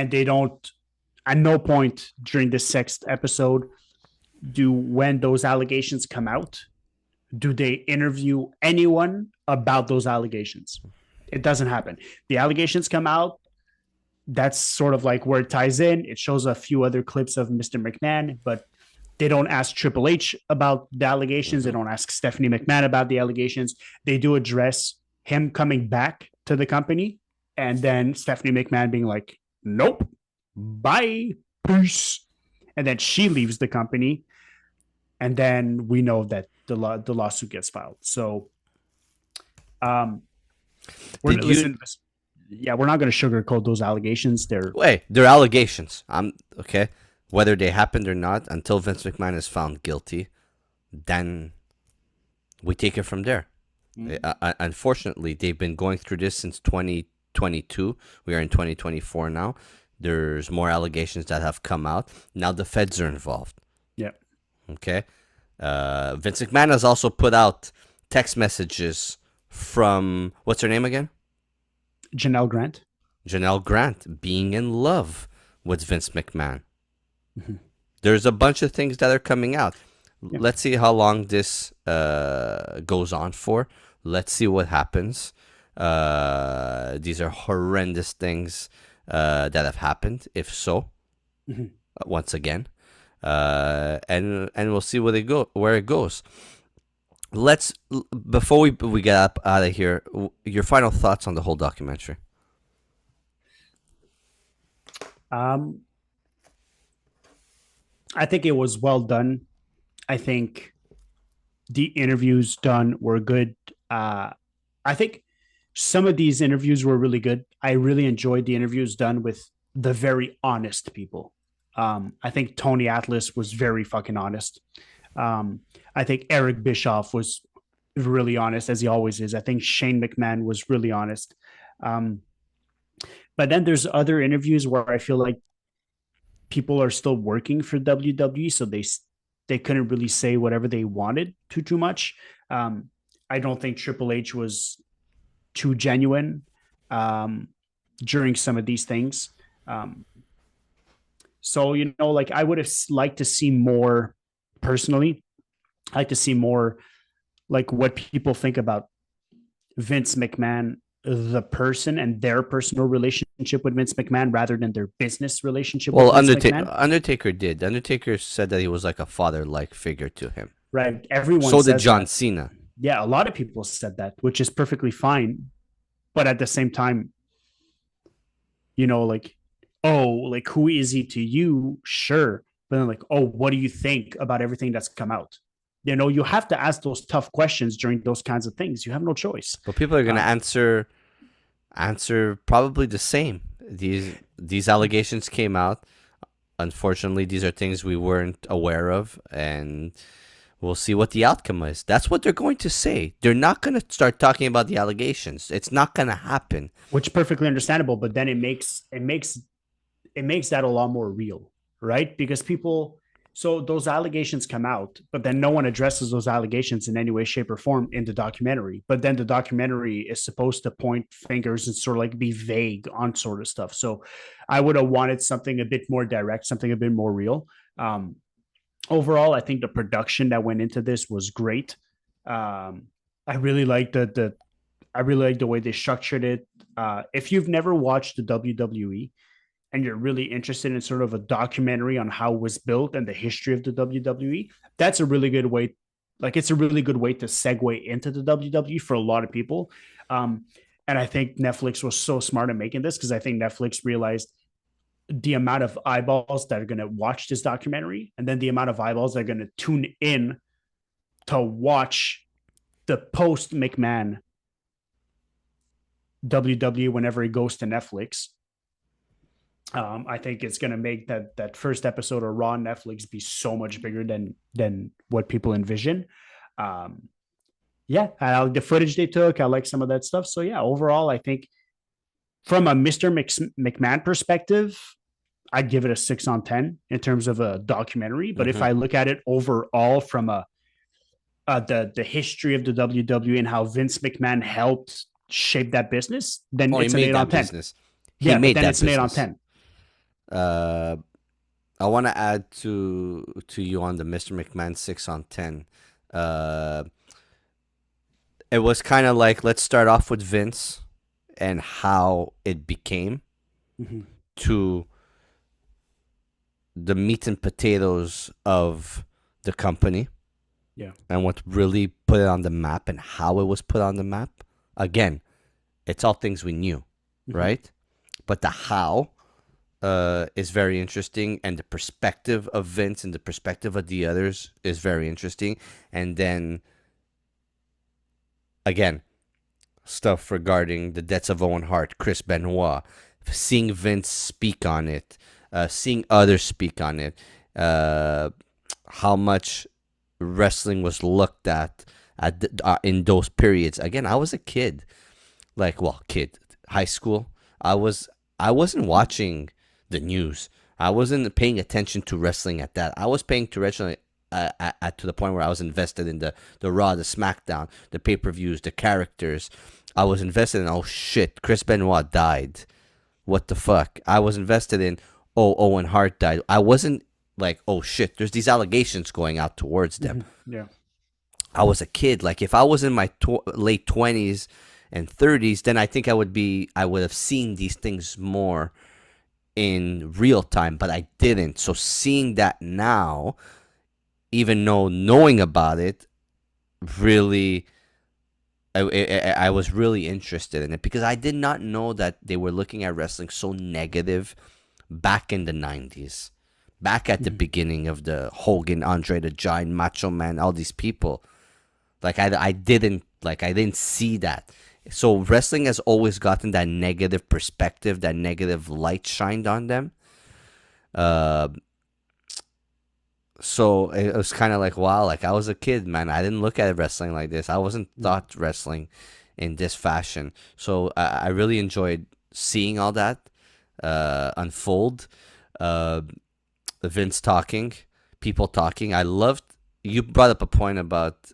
they don't, at no point during this sixth episode, when those allegations come out, do they interview anyone about those allegations? It doesn't happen. The allegations come out. That's sort of like where it ties in. It shows a few other clips of Mr. McMahon, but they don't ask Triple H about the allegations. They don't ask Stephanie McMahon about the allegations. They do address him coming back to the company, and then Stephanie McMahon being like, nope, bye, peace. And then she leaves the company. And then we know that the lawsuit gets filed. So we're not going to sugarcoat those allegations. They're allegations. Okay. Whether they happened or not, until Vince McMahon is found guilty, then we take it from there. Unfortunately, they've been going through this since 2022. We are in 2024 now. There's more allegations that have come out. Now the feds are involved. Yeah. Okay. Vince McMahon has also put out text messages from, what's her name again? Janelle Grant. Janelle Grant being in love with Vince McMahon. Mm-hmm. There's a bunch of things that are coming out. Yeah. Let's see how long this goes on for. Let's see what happens. These are horrendous things that have happened, if so, once again. And we'll see where it goes. Before we get up out of here, your final thoughts on the whole documentary. I think it was well done. I think the interviews done were good. I think some of these interviews were really good. I really enjoyed the interviews done with the very honest people. I think Tony Atlas was very fucking honest. I think Eric Bischoff was really honest, as he always is. I think Shane McMahon was really honest. But then there's other interviews where I feel like people are still working for WWE, so they couldn't really say whatever they wanted too much. I don't think Triple H was too genuine during some of these things. So, like I would have liked to see more personally. I like to see more like what people think about Vince McMahon, the person, and their personal relationship with Vince McMahon rather than their business relationship with Well, Vince McMahon. Undertaker did. Undertaker said that he was like a father-like figure to him. Right? Everyone So did says John that. Cena. Yeah, a lot of people said that, which is perfectly fine. But at the same time, like, oh, like who is he to you? Sure. But then like, oh, what do you think about everything that's come out? You have to ask those tough questions during those kinds of things. You have no choice. But people are gonna Uh, answer probably the same. These allegations came out. Unfortunately, these are things we weren't aware of, and we'll see what the outcome is. That's what they're going to say. They're not going to start talking about the allegations. It's not going to happen. which is perfectly understandable, but then it makes that a lot more real, right? Because people, so those allegations come out, but then no one addresses those allegations in any way, shape, or form in the documentary. But then the documentary is supposed to point fingers and sort of like be vague on sort of stuff. So I would have wanted something a bit more direct, something a bit more real. Um, Overall, I think the production that went into this was great. I really like the I really like the way they structured it. If you've never watched the WWE, and you're really interested in sort of a documentary on how it was built and the history of the WWE, that's a really good way. Like, it's a really good way to segue into the WWE for a lot of people. Um, and I think Netflix was so smart in making this because I think Netflix realized the amount of eyeballs that are going to watch this documentary and then the amount of eyeballs that are going to tune in to watch the post McMahon WWE whenever he goes to Netflix. I think it's going to make that first episode of Raw on Netflix be so much bigger than what people envision. Um, yeah, I like the footage they took. I like some of that stuff. So yeah, overall, I think from a Mr. McMahon perspective, I'd give it a 6 on 10 in terms of a documentary. But if Mm-hmm. I look at it overall from the history of the WWE and how Vince McMahon helped shape that business, then Oh, he it's an made eight on that ten. business. He Yeah, but made then that it's an eight on business. ten. Uh, I want to add to you on the Mr. McMahon 6 on 10. Uh, it was kind of like, let's start off with Vince and how it became Mm-hmm. to the meat and potatoes of the company Yeah. and what really put it on the map and how it was put on the map. Again, it's all things we knew, Mm-hmm. right? But the how is very interesting, and the perspective of Vince and the perspective of the others is very interesting. And then again, stuff regarding the deaths of Owen Hart, Chris Benoit, seeing Vince speak on it, seeing others speak on it, uh, how much wrestling was looked in those periods. Again, I was a kid, high school. I wasn't watching the news. I wasn't paying attention to wrestling at that. I was paying to wrestling to the point where I was invested in the Raw, the SmackDown, the pay-per-views, the characters. I was invested in, oh shit, Chris Benoit died. What the fuck? I was invested in, oh, Owen Hart died. I wasn't like, oh shit, there's these allegations going out towards them. Mm-hmm. Yeah. I was a kid. Like, if I was in my late 20s and 30s, then I think I would have seen these things more in real time, but I didn't. So seeing that now, even though knowing about it, really, I was really interested in it because I did not know that they were looking at wrestling so negative back in the 90s, back at the Mm-hmm. beginning of the Hogan, Andre the Giant, Macho Man, all these people. Like, I didn't see that. So wrestling has always gotten that negative perspective, that negative light shined on them. Uh, so it was kind of like, wow, like I was a kid, man. I didn't look at wrestling like this. I wasn't taught wrestling in this fashion. So I really enjoyed seeing all that unfold. Uh, Vince talking, people talking. I loved. You brought up a point about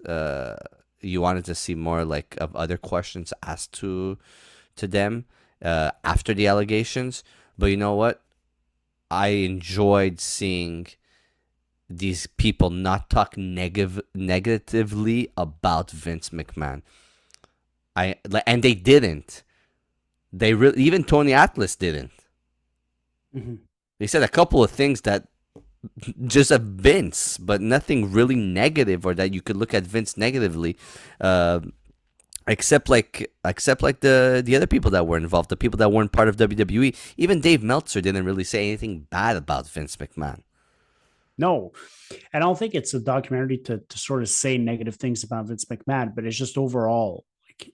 you wanted to see more like of other questions asked to them after the allegations. But you know what? I enjoyed seeing these people not talk negatively about Vince McMahon. And they didn't. Even Tony Atlas didn't. Mhm. They said a couple of things that just of Vince, but nothing really negative or that you could look at Vince negatively, uh, except like the other people that were involved, the people that weren't part of WWE. Even Dave Meltzer didn't really say anything bad about Vince McMahon. No, and I don't think it's a documentary to sort of say negative things about Vince McMahon, but it's just overall like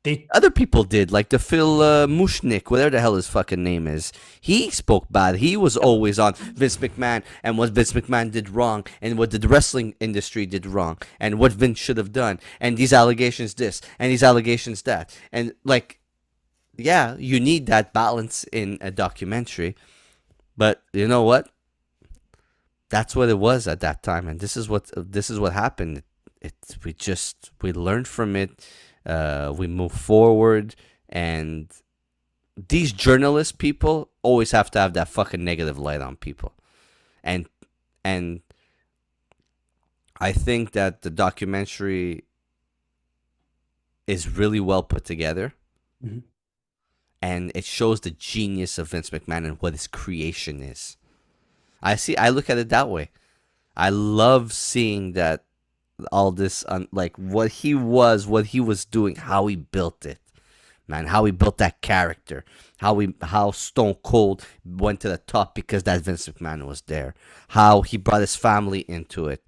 they. Other people did, like the Phil Mushnick, whatever the hell his fucking name is. He spoke bad. He was always on Vince McMahon and what Vince McMahon did wrong and what the wrestling industry did wrong and what Vince should have done and these allegations this and these allegations that. And like, yeah, you need that balance in a documentary. But you know what? That's what it was at that time, and this is what happened. We learned from it. We move forward, and these journalist people always have to have that fucking negative light on people, and and I think that the documentary is really well put together, Mhm. and it shows the genius of Vince McMahon and what his creation is. I look at it that way. I love seeing that all this like what he was doing, how he built it, man, how he built that character, how Stone Cold went to the top because that Vince McMahon was there, how he brought his family into it,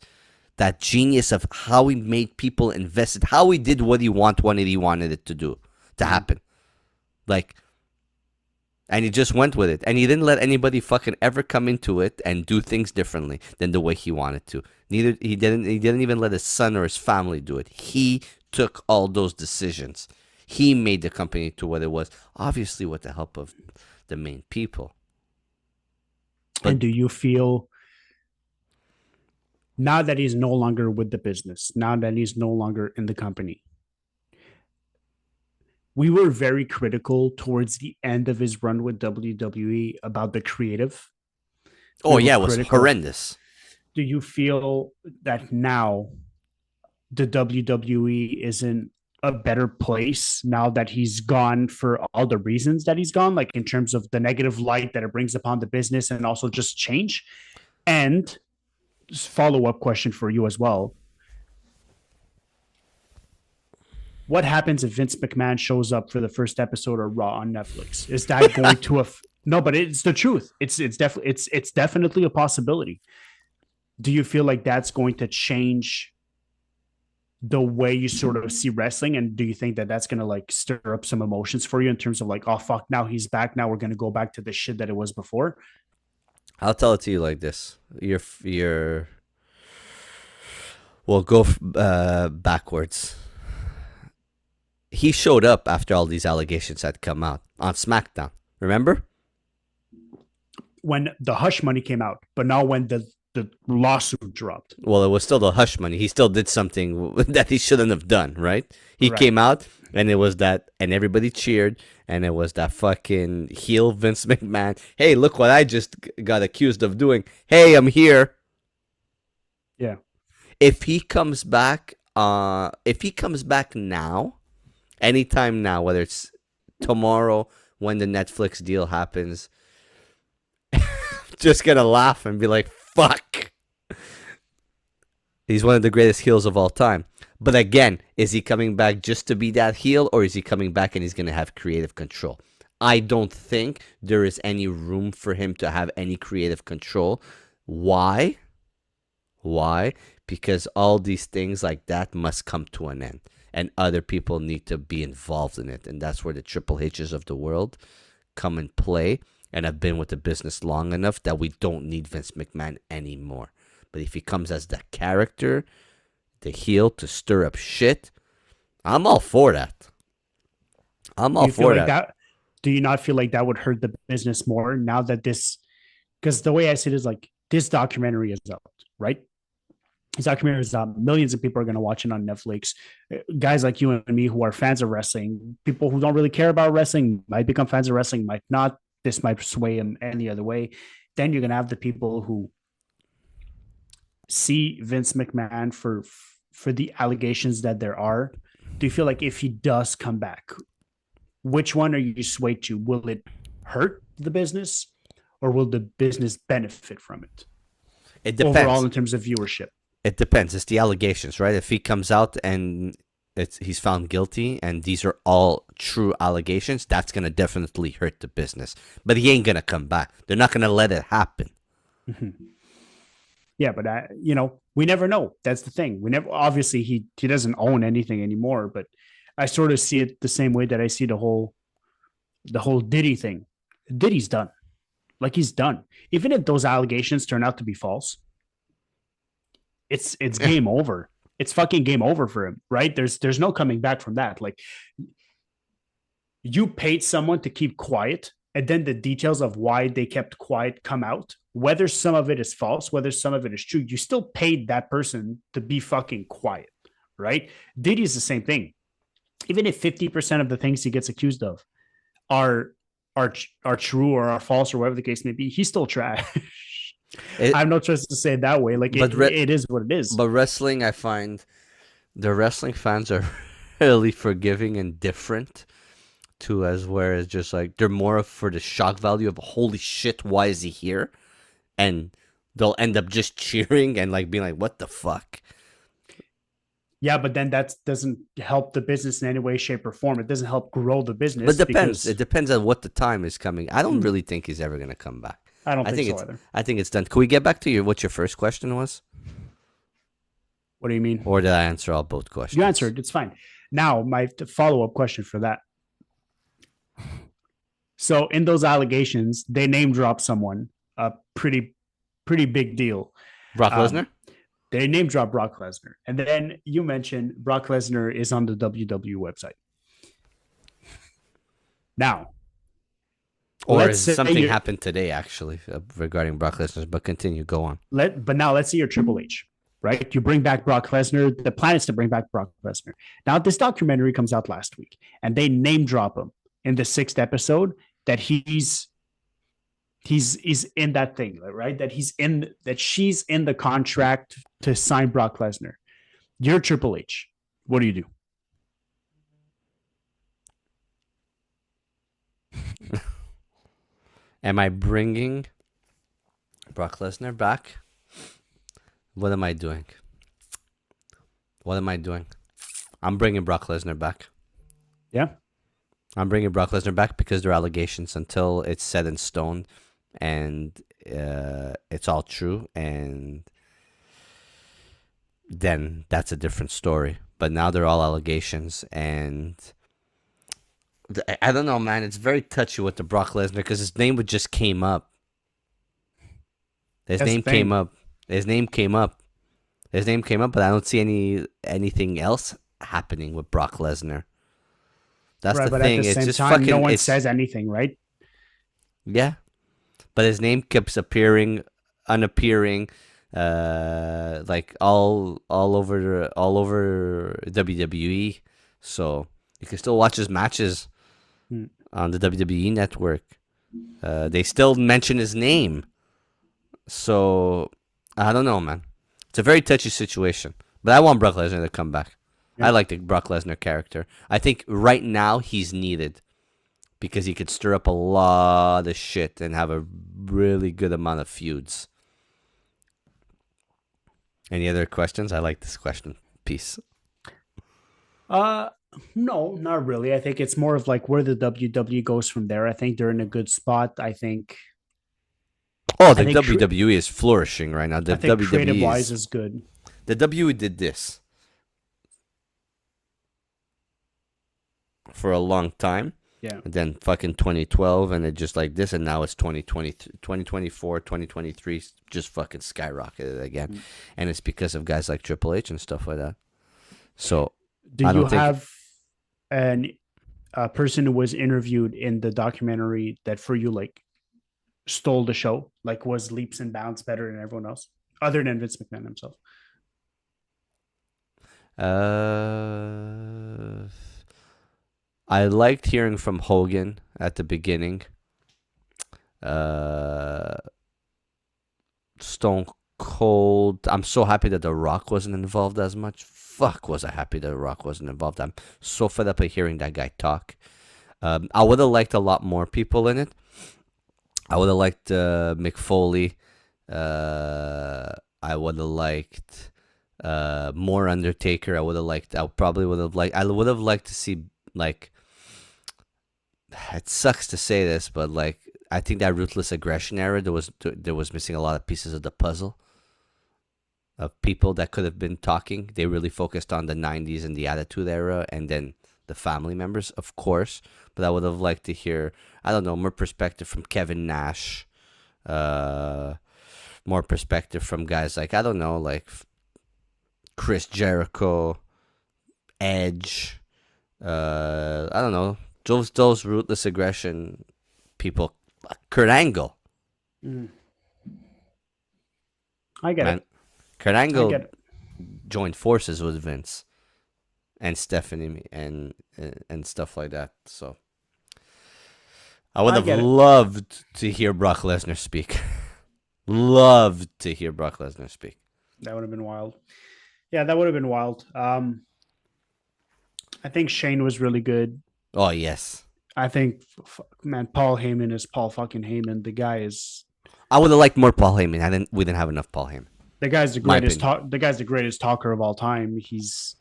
that genius of how he made people invested, how he did what he wanted it to happen, like. And he just went with it. And he didn't let anybody fucking ever come into it and do things differently than the way he wanted to. He didn't even let his son or his family do it. He took all those decisions. He made the company to what it was, obviously with the help of the main people. But And do you feel now that he's no longer with the business, now that he's no longer in the company? We were very critical towards the end of his run with WWE about the creative. oh We were yeah, it was critical. horrendous. Do you feel that now the WWE is in a better place now that he's gone for all the reasons that he's gone, like in terms of the negative light that it brings upon the business and also just change? And follow up question for you as well. What happens if Vince McMahon shows up for the first episode of Raw on Netflix? Is that going to no? But it's the truth. It's definitely a possibility. Do you feel like that's going to change the way you sort of see wrestling? And do you think that that's going to like stir up some emotions for you in terms of like, oh fuck, now he's back, now we're going to go back to the shit that it was before? I'll tell it to you like this. We'll go backwards. He showed up after all these allegations had come out on SmackDown. Remember? When the hush money came out, but now when the lawsuit dropped. Well, it was still the hush money. He still did something that he shouldn't have done, right? He Correct. came out and it was that, and everybody cheered, and it was that fucking heel Vince McMahon. Hey, look what I just got accused of doing. Hey, I'm here. Yeah. If he comes back now, anytime now, whether it's tomorrow when the Netflix deal happens, just gonna laugh and be like, fuck. He's one of the greatest heels of all time. But again, is he coming back just to be that heel, or is he coming back and he's gonna have creative control? I don't think there is any room for him to have any creative control. Why? Why? Because all these things like that must come to an end, and other people need to be involved in it, and that's where the Triple H's of the world come and play, and have been with the business long enough that we don't need Vince McMahon anymore. But if he comes as the character, the heel to stir up shit, I'm all for that. I'm Do all you feel for like that. that? Do you not feel like that would hurt the business more now that this? Because the way I see it is like this documentary is out, right? This documentary is out. Millions of people are going to watch it on Netflix. Guys like you and me who are fans of wrestling, people who don't really care about wrestling might become fans of wrestling, might not. This might sway them any other way. Then you're going to have the people who see Vince McMahon for the allegations that there are, do you feel like if he does come back, which one are you swayed to? Will it hurt the business, or will the business benefit from it It overall depends. in terms of viewership? It depends. It's the allegations, right? If he comes out and he's found guilty and these are all true allegations, that's gonna definitely hurt the business. But he ain't gonna come back. They're not gonna let it happen. Yeah, but we never know. That's the thing. We never. Obviously, he doesn't own anything anymore. But I sort of see it the same way that I see the whole Diddy thing. Diddy's done. Like, he's done. Even if those allegations turn out to be false, it's game over. It's fucking game over for him, right? There's no coming back from that. Like, you paid someone to keep quiet, and then the details of why they kept quiet come out. Whether some of it is false, whether some of it is true, you still paid that person to be fucking quiet, right? Diddy is the same thing. Even if 50% of the things he gets accused of are true or are false or whatever the case may be, he's still trash. I have no choice to say it that way. Like, it is what it is. But wrestling, I find the wrestling fans are really forgiving and different to as where it's just like they're more for the shock value of holy shit, why is he here? And they'll end up just cheering and like being like, what the fuck? Yeah, but then that doesn't help the business in any way, shape, or form. It doesn't help grow the business. But it depends. It depends on what the time is coming. I don't really think he's ever going to come back. I don't think so either. I think it's done. Can we get back to what your first question was? What do you mean? Or did I answer both questions? You answered. It's fine. Now, my follow-up question for that. So in those allegations, they name drop someone, a pretty big deal. Brock Lesnar? They name drop Brock Lesnar. And then you mentioned Brock Lesnar is on the WWE website. Now, or something happened today, actually, regarding Brock Lesnar. But continue. Go on. But now let's see your Triple H, right? You bring back Brock Lesnar. The plan is to bring back Brock Lesnar. Now, this documentary comes out last week, and they name drop him in the 6th episode that he's in that thing, right? That she's in the contract to sign Brock Lesnar. You're Triple H. What do you do? Am I bringing Brock Lesnar back? What am I doing? I'm bringing Brock Lesnar back. Yeah. I'm bringing Brock Lesnar back because there are allegations until it's set in stone and it's all true, and then that's a different story. But now they're all allegations, and I don't know, man. It's very touchy with the Brock Lesnar because his name just came up. His name came up, but I don't see anything else happening with Brock Lesnar. That's right, the thing. It's just time, fucking. No one says anything, right? Yeah, but his name keeps unappearing, like all over WWE. So you can still watch his matches on the WWE network. They still mention his name. So I don't know, man. It's a very touchy situation. But I want Brock Lesnar to come back. Yeah. I like the Brock Lesnar character. I think right now he's needed because he could stir up a lot of shit and have a really good amount of feuds. Any other questions? I like this question. Peace. No, not really. I think it's more of like where the WWE goes from there. I think they're in a good spot. I think. Oh, the WWE is flourishing right now. The WWE creative-wise is good. The WWE did this for a long time. Yeah. And then fucking 2012, and it just like this, and now it's 2020, 2024, 2023, just fucking skyrocketed again. And it's because of guys like Triple H and stuff like that. So, do you have a person who was interviewed in the documentary that for you, like, stole the show, like was leaps and bounds better than everyone else, other than Vince McMahon himself? I liked hearing from Hogan at the beginning. Stone cold. I'm so happy that The Rock wasn't involved as much. Fuck, was I happy that The Rock wasn't involved. I'm so fed up of hearing that guy talk. I would have liked a lot more people in it. I would have liked Mick Foley. I would have liked more Undertaker. I would have liked. I probably would have liked. I would have liked to see like. It sucks to say this, but like I think that ruthless aggression era there was missing a lot of pieces of the puzzle of people that could have been talking. They really focused on the '90s and the Attitude Era, and then the family members, of course. But I would have liked to hear, I don't know, more perspective from Kevin Nash, uh, more perspective from guys like, I don't know, like Chris Jericho, Edge. I don't know, those ruthless aggression people. Kurt Angle, Mm. I get man. it. Kurt I Angle get it. joined forces with Vince and Stephanie and stuff like that. So I would I have get it. loved to hear Brock Lesnar speak. Loved to hear Brock Lesnar speak. That would have been wild. Yeah, that would have been wild. I think Shane was really good. Oh yes, I think, man, Paul Heyman is Paul fucking Heyman. The guy is I would have liked more Paul Heyman. We didn't have enough Paul Heyman. the guy's the My greatest opinion. the guy's the greatest talker of all time. He's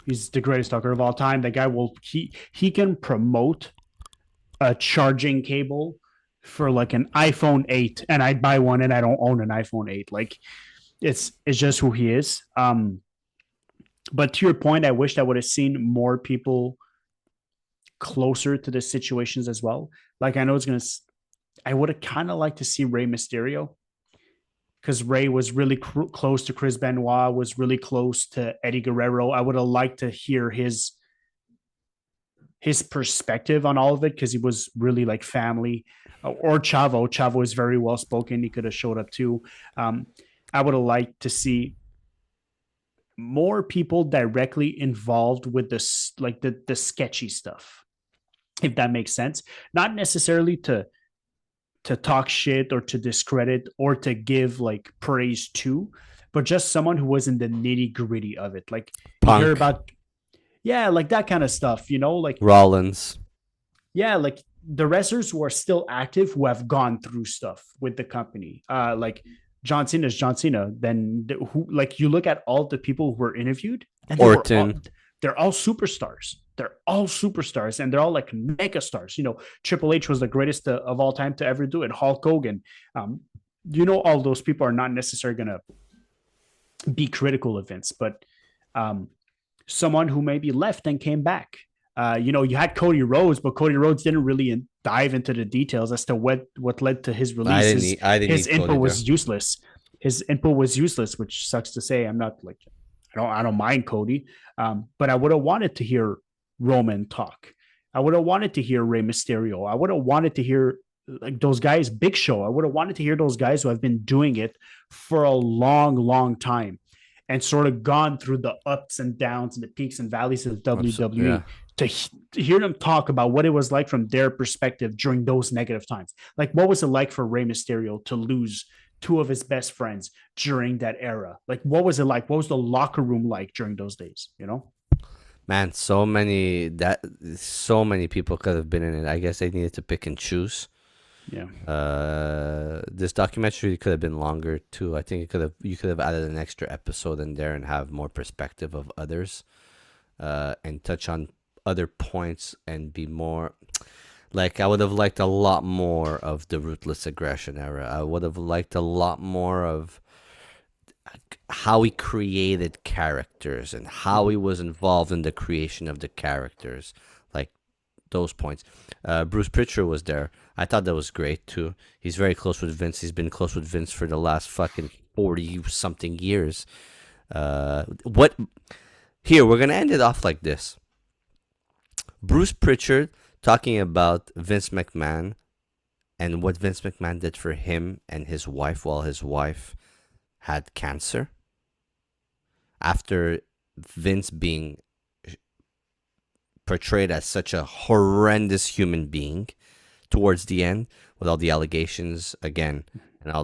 the greatest talker of all time. The guy he can promote a charging cable for like an iPhone 8, and I'd buy one, and I don't own an iPhone 8. Like it's just who he is. But to your point, I wish I would have seen more people closer to the situations as well. Like I would have kind of liked to see Rey Mysterio, because Ray was really close to Chris Benoit, was really close to Eddie Guerrero. I would have liked to hear his perspective on all of it, because he was really like family. Or Chavo. Chavo is very well spoken. He could have showed up too. I would have liked to see more people directly involved with this, like the sketchy stuff, if that makes sense. Not necessarily to talk shit or to discredit or to give like praise to, but just someone who was in the nitty gritty of it. Like you hear Punk, about, yeah, like that kind of stuff, like, Rollins. yeah, like the wrestlers who are still active who have gone through stuff with the company. Like John Cena is John Cena. Then who, like, you look at all the people who were interviewed, and Orton. they're all superstars. They're all superstars, and they're all like mega stars. Triple H was the greatest of all time to ever do it. Hulk Hogan. All those people are not necessarily going to be critical of Vince, but someone who maybe left and came back. You had Cody Rhodes, but Cody Rhodes didn't really dive into the details as to what led to his release. His input was useless. His input was useless, which sucks to say. I'm not like, I don't mind Cody, but I would have wanted to hear Roman talk. I would have wanted to hear Rey Mysterio. I would have wanted to hear like those guys, Big Show. I would have wanted to hear those guys who have been doing it for a long, long time and sort of gone through the ups and downs and the peaks and valleys of WWE. Yeah. To hear them talk about what it was like from their perspective during those negative times. Like, what was it like for Rey Mysterio to lose two of his best friends during that era? Like, what was it like? What was the locker room like during those days? Man, so many people could have been in it. I guess they needed to pick and choose. Yeah. This documentary could have been longer too. I think you could have added an extra episode in there and have more perspective of others, and touch on other points and be more like, I would have liked a lot more of the ruthless aggression era. I would have liked a lot more of how he created characters and how he was involved in the creation of the characters, like those points. Bruce Pritchard was there. I thought that was great too. He's very close with Vince. He's been close with Vince for the last fucking 40 something years. What here, we're gonna end it off like this. Bruce Pritchard talking about Vince McMahon and what Vince McMahon did for him and his wife while his wife had cancer. After Vince being portrayed as such a horrendous human being towards the end, with all the allegations again and all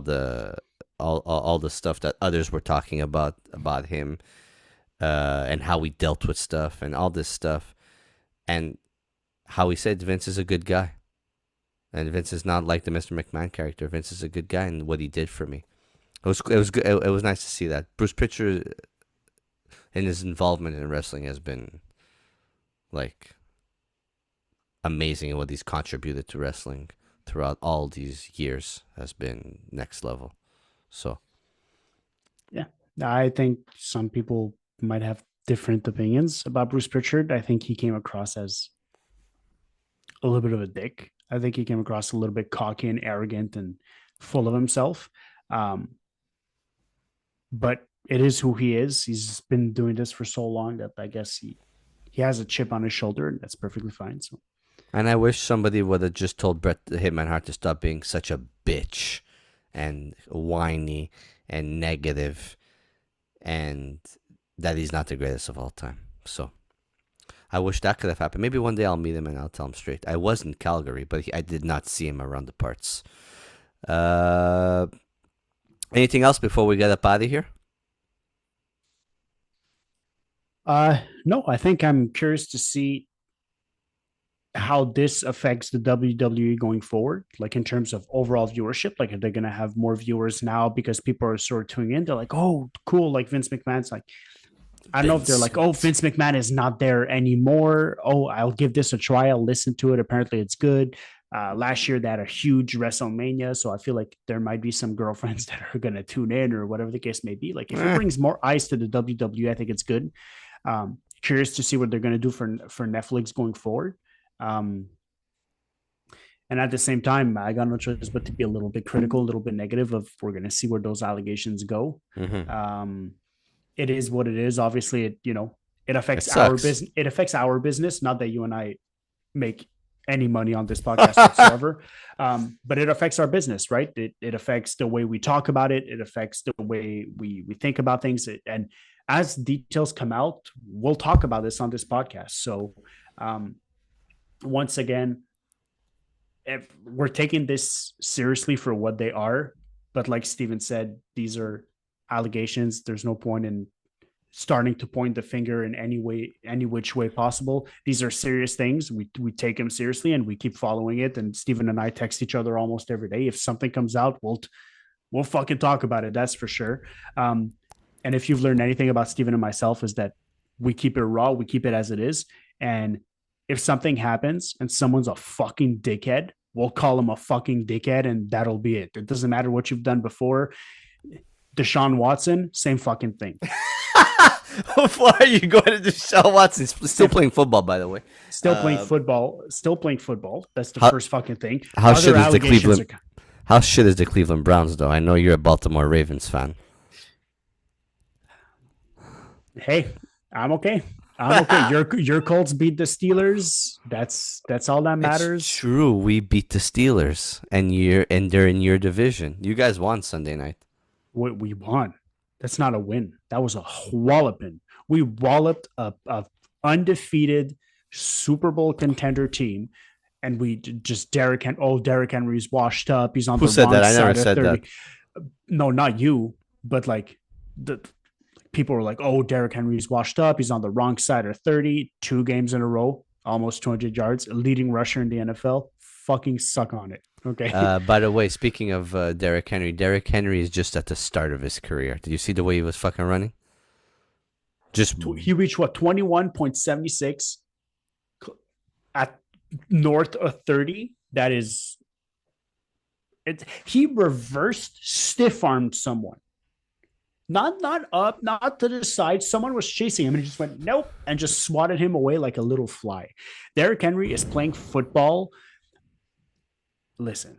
all the stuff that others were talking about him, and how he dealt with stuff and all this stuff, and how he said Vince is a good guy, and Vince is not like the Mr. McMahon character. Vince is a good guy, and what he did for me, it was good. It was nice to see that Bruce Pritchard and his involvement in wrestling has been like amazing, and what he's contributed to wrestling throughout all these years has been next level. So Yeah, I think some people might have different opinions about Bruce Pritchard. I think he came across as a little bit of a dick. I think he came across a little bit cocky and arrogant and full of himself. Um, but it is who he is. He's been doing this for so long that I guess he has a chip on his shoulder, and that's perfectly fine. So, and I wish somebody would have just told Bret the Hitman Hart to stop being such a bitch and whiny and negative, and that he's not the greatest of all time. So I wish that could have happened. Maybe one day I'll meet him and I'll tell him straight. I was in Calgary, but I did not see him around the parts. Anything else before we get up out of here? no, I think I'm curious to see how this affects the WWE going forward, like in terms of overall viewership. Like, are they going to have more viewers now because people are sort of tuning in? They're like, oh, cool. Like Vince McMahon's like, I don't know if they're like, oh, Vince McMahon is not there anymore. Oh, I'll give this a try. I'll listen to it. Apparently it's good. Last year they had a huge WrestleMania. So I feel like there might be some girlfriends that are going to tune in or whatever the case may be. Like if it brings more eyes to the WWE, I think it's good. Curious to see what they're going to do for Netflix going forward. And at the same time, I got no choice but to be a little bit critical, a little bit negative of we're going to see where those allegations go. Mm-hmm. It is what it is. Obviously, it affects It our sucks. business. It affects our business. Not that you and I make any money on this podcast whatsoever, but it affects our business, right? It affects the way we talk about it. It affects the way we think about things. And as details come out, we'll talk about this on this podcast. So, once again, if we're taking this seriously for what they are, but like Steven said, these are allegations. There's no point in starting to point the finger in any way, any which way possible. These are serious things. We take them seriously and we keep following it. And Steven and I text each other almost every day. If something comes out, we'll fucking talk about it. That's for sure. And if you've learned anything about Steven and myself, is that we keep it raw. We keep it as it is. And if something happens and someone's a fucking dickhead, we'll call him a fucking dickhead and that'll be it. It doesn't matter what you've done before. Deshaun Watson, same fucking thing. Why are you going to Deshaun Watson? Still playing football, by the way. Still playing football. Still playing football. That's the first fucking thing. How shit is the allegations Cleveland? How shit is the Cleveland Browns, though? I know you're a Baltimore Ravens fan. Hey, I'm okay. I'm okay. Your Colts beat the Steelers. That's all that matters. It's true. We beat the Steelers, and they're in your division. You guys won Sunday night. We won. That's not a win. That was a walloping. We walloped a undefeated Super Bowl contender team, and we just Derrick Henry's washed up. He's on Who the said wrong that? I never side of said 30. that. No, not you, but like the people were like, "Oh, Derrick Henry's washed up. He's on the wrong side of 30. 2 games in a row, almost 200 yards, leading rusher in the NFL. Fucking suck on it." Okay. By the way, speaking of Derrick Henry is just at the start of his career. Did you see the way he was fucking running? Just He reached 21.76 at north of 30. That is it. He reversed stiff armed someone. Not up, not to the side. Someone was chasing him and he just went nope and just swatted him away like a little fly. Derrick Henry is playing football. Listen,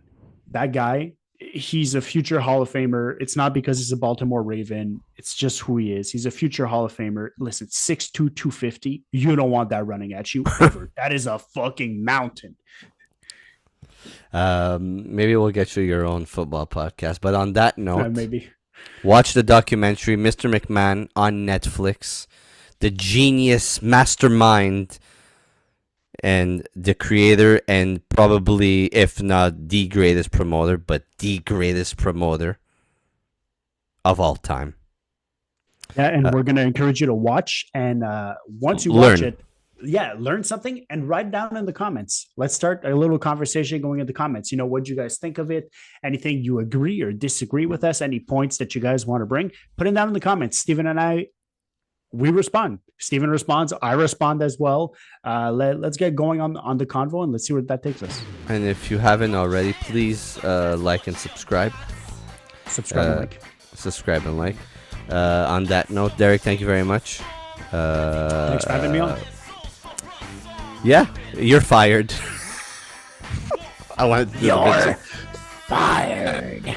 that guy, he's a future Hall of Famer. It's not because he's a Baltimore Raven. It's just who he is. He's a future Hall of Famer. Listen, 6'2", 250. You don't want that running at you ever. That is a fucking mountain. Maybe we'll get you your own football podcast. But on that note, Maybe. Watch the documentary Mr. McMahon on Netflix. The genius mastermind and the creator and probably, if not the greatest promoter, but the greatest promoter of all time. Yeah, and we're going to encourage you to watch. And once you watch it, learn something and write it down in the comments. Let's start a little conversation going in the comments. What do you guys think of it? Anything you agree or disagree with us? Any points that you guys want to bring? Put it down in the comments. Steven and I, we respond. Steven responds. I respond as well. Let's get going on the convo and let's see where that takes us. And if you haven't already, please like and subscribe. Subscribe and like. On that note, Derek, thank you very much. Thanks for having me on. Yeah, you're fired. I wanted to do You're fired.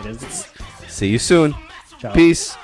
It is. See you soon. Ciao. Peace.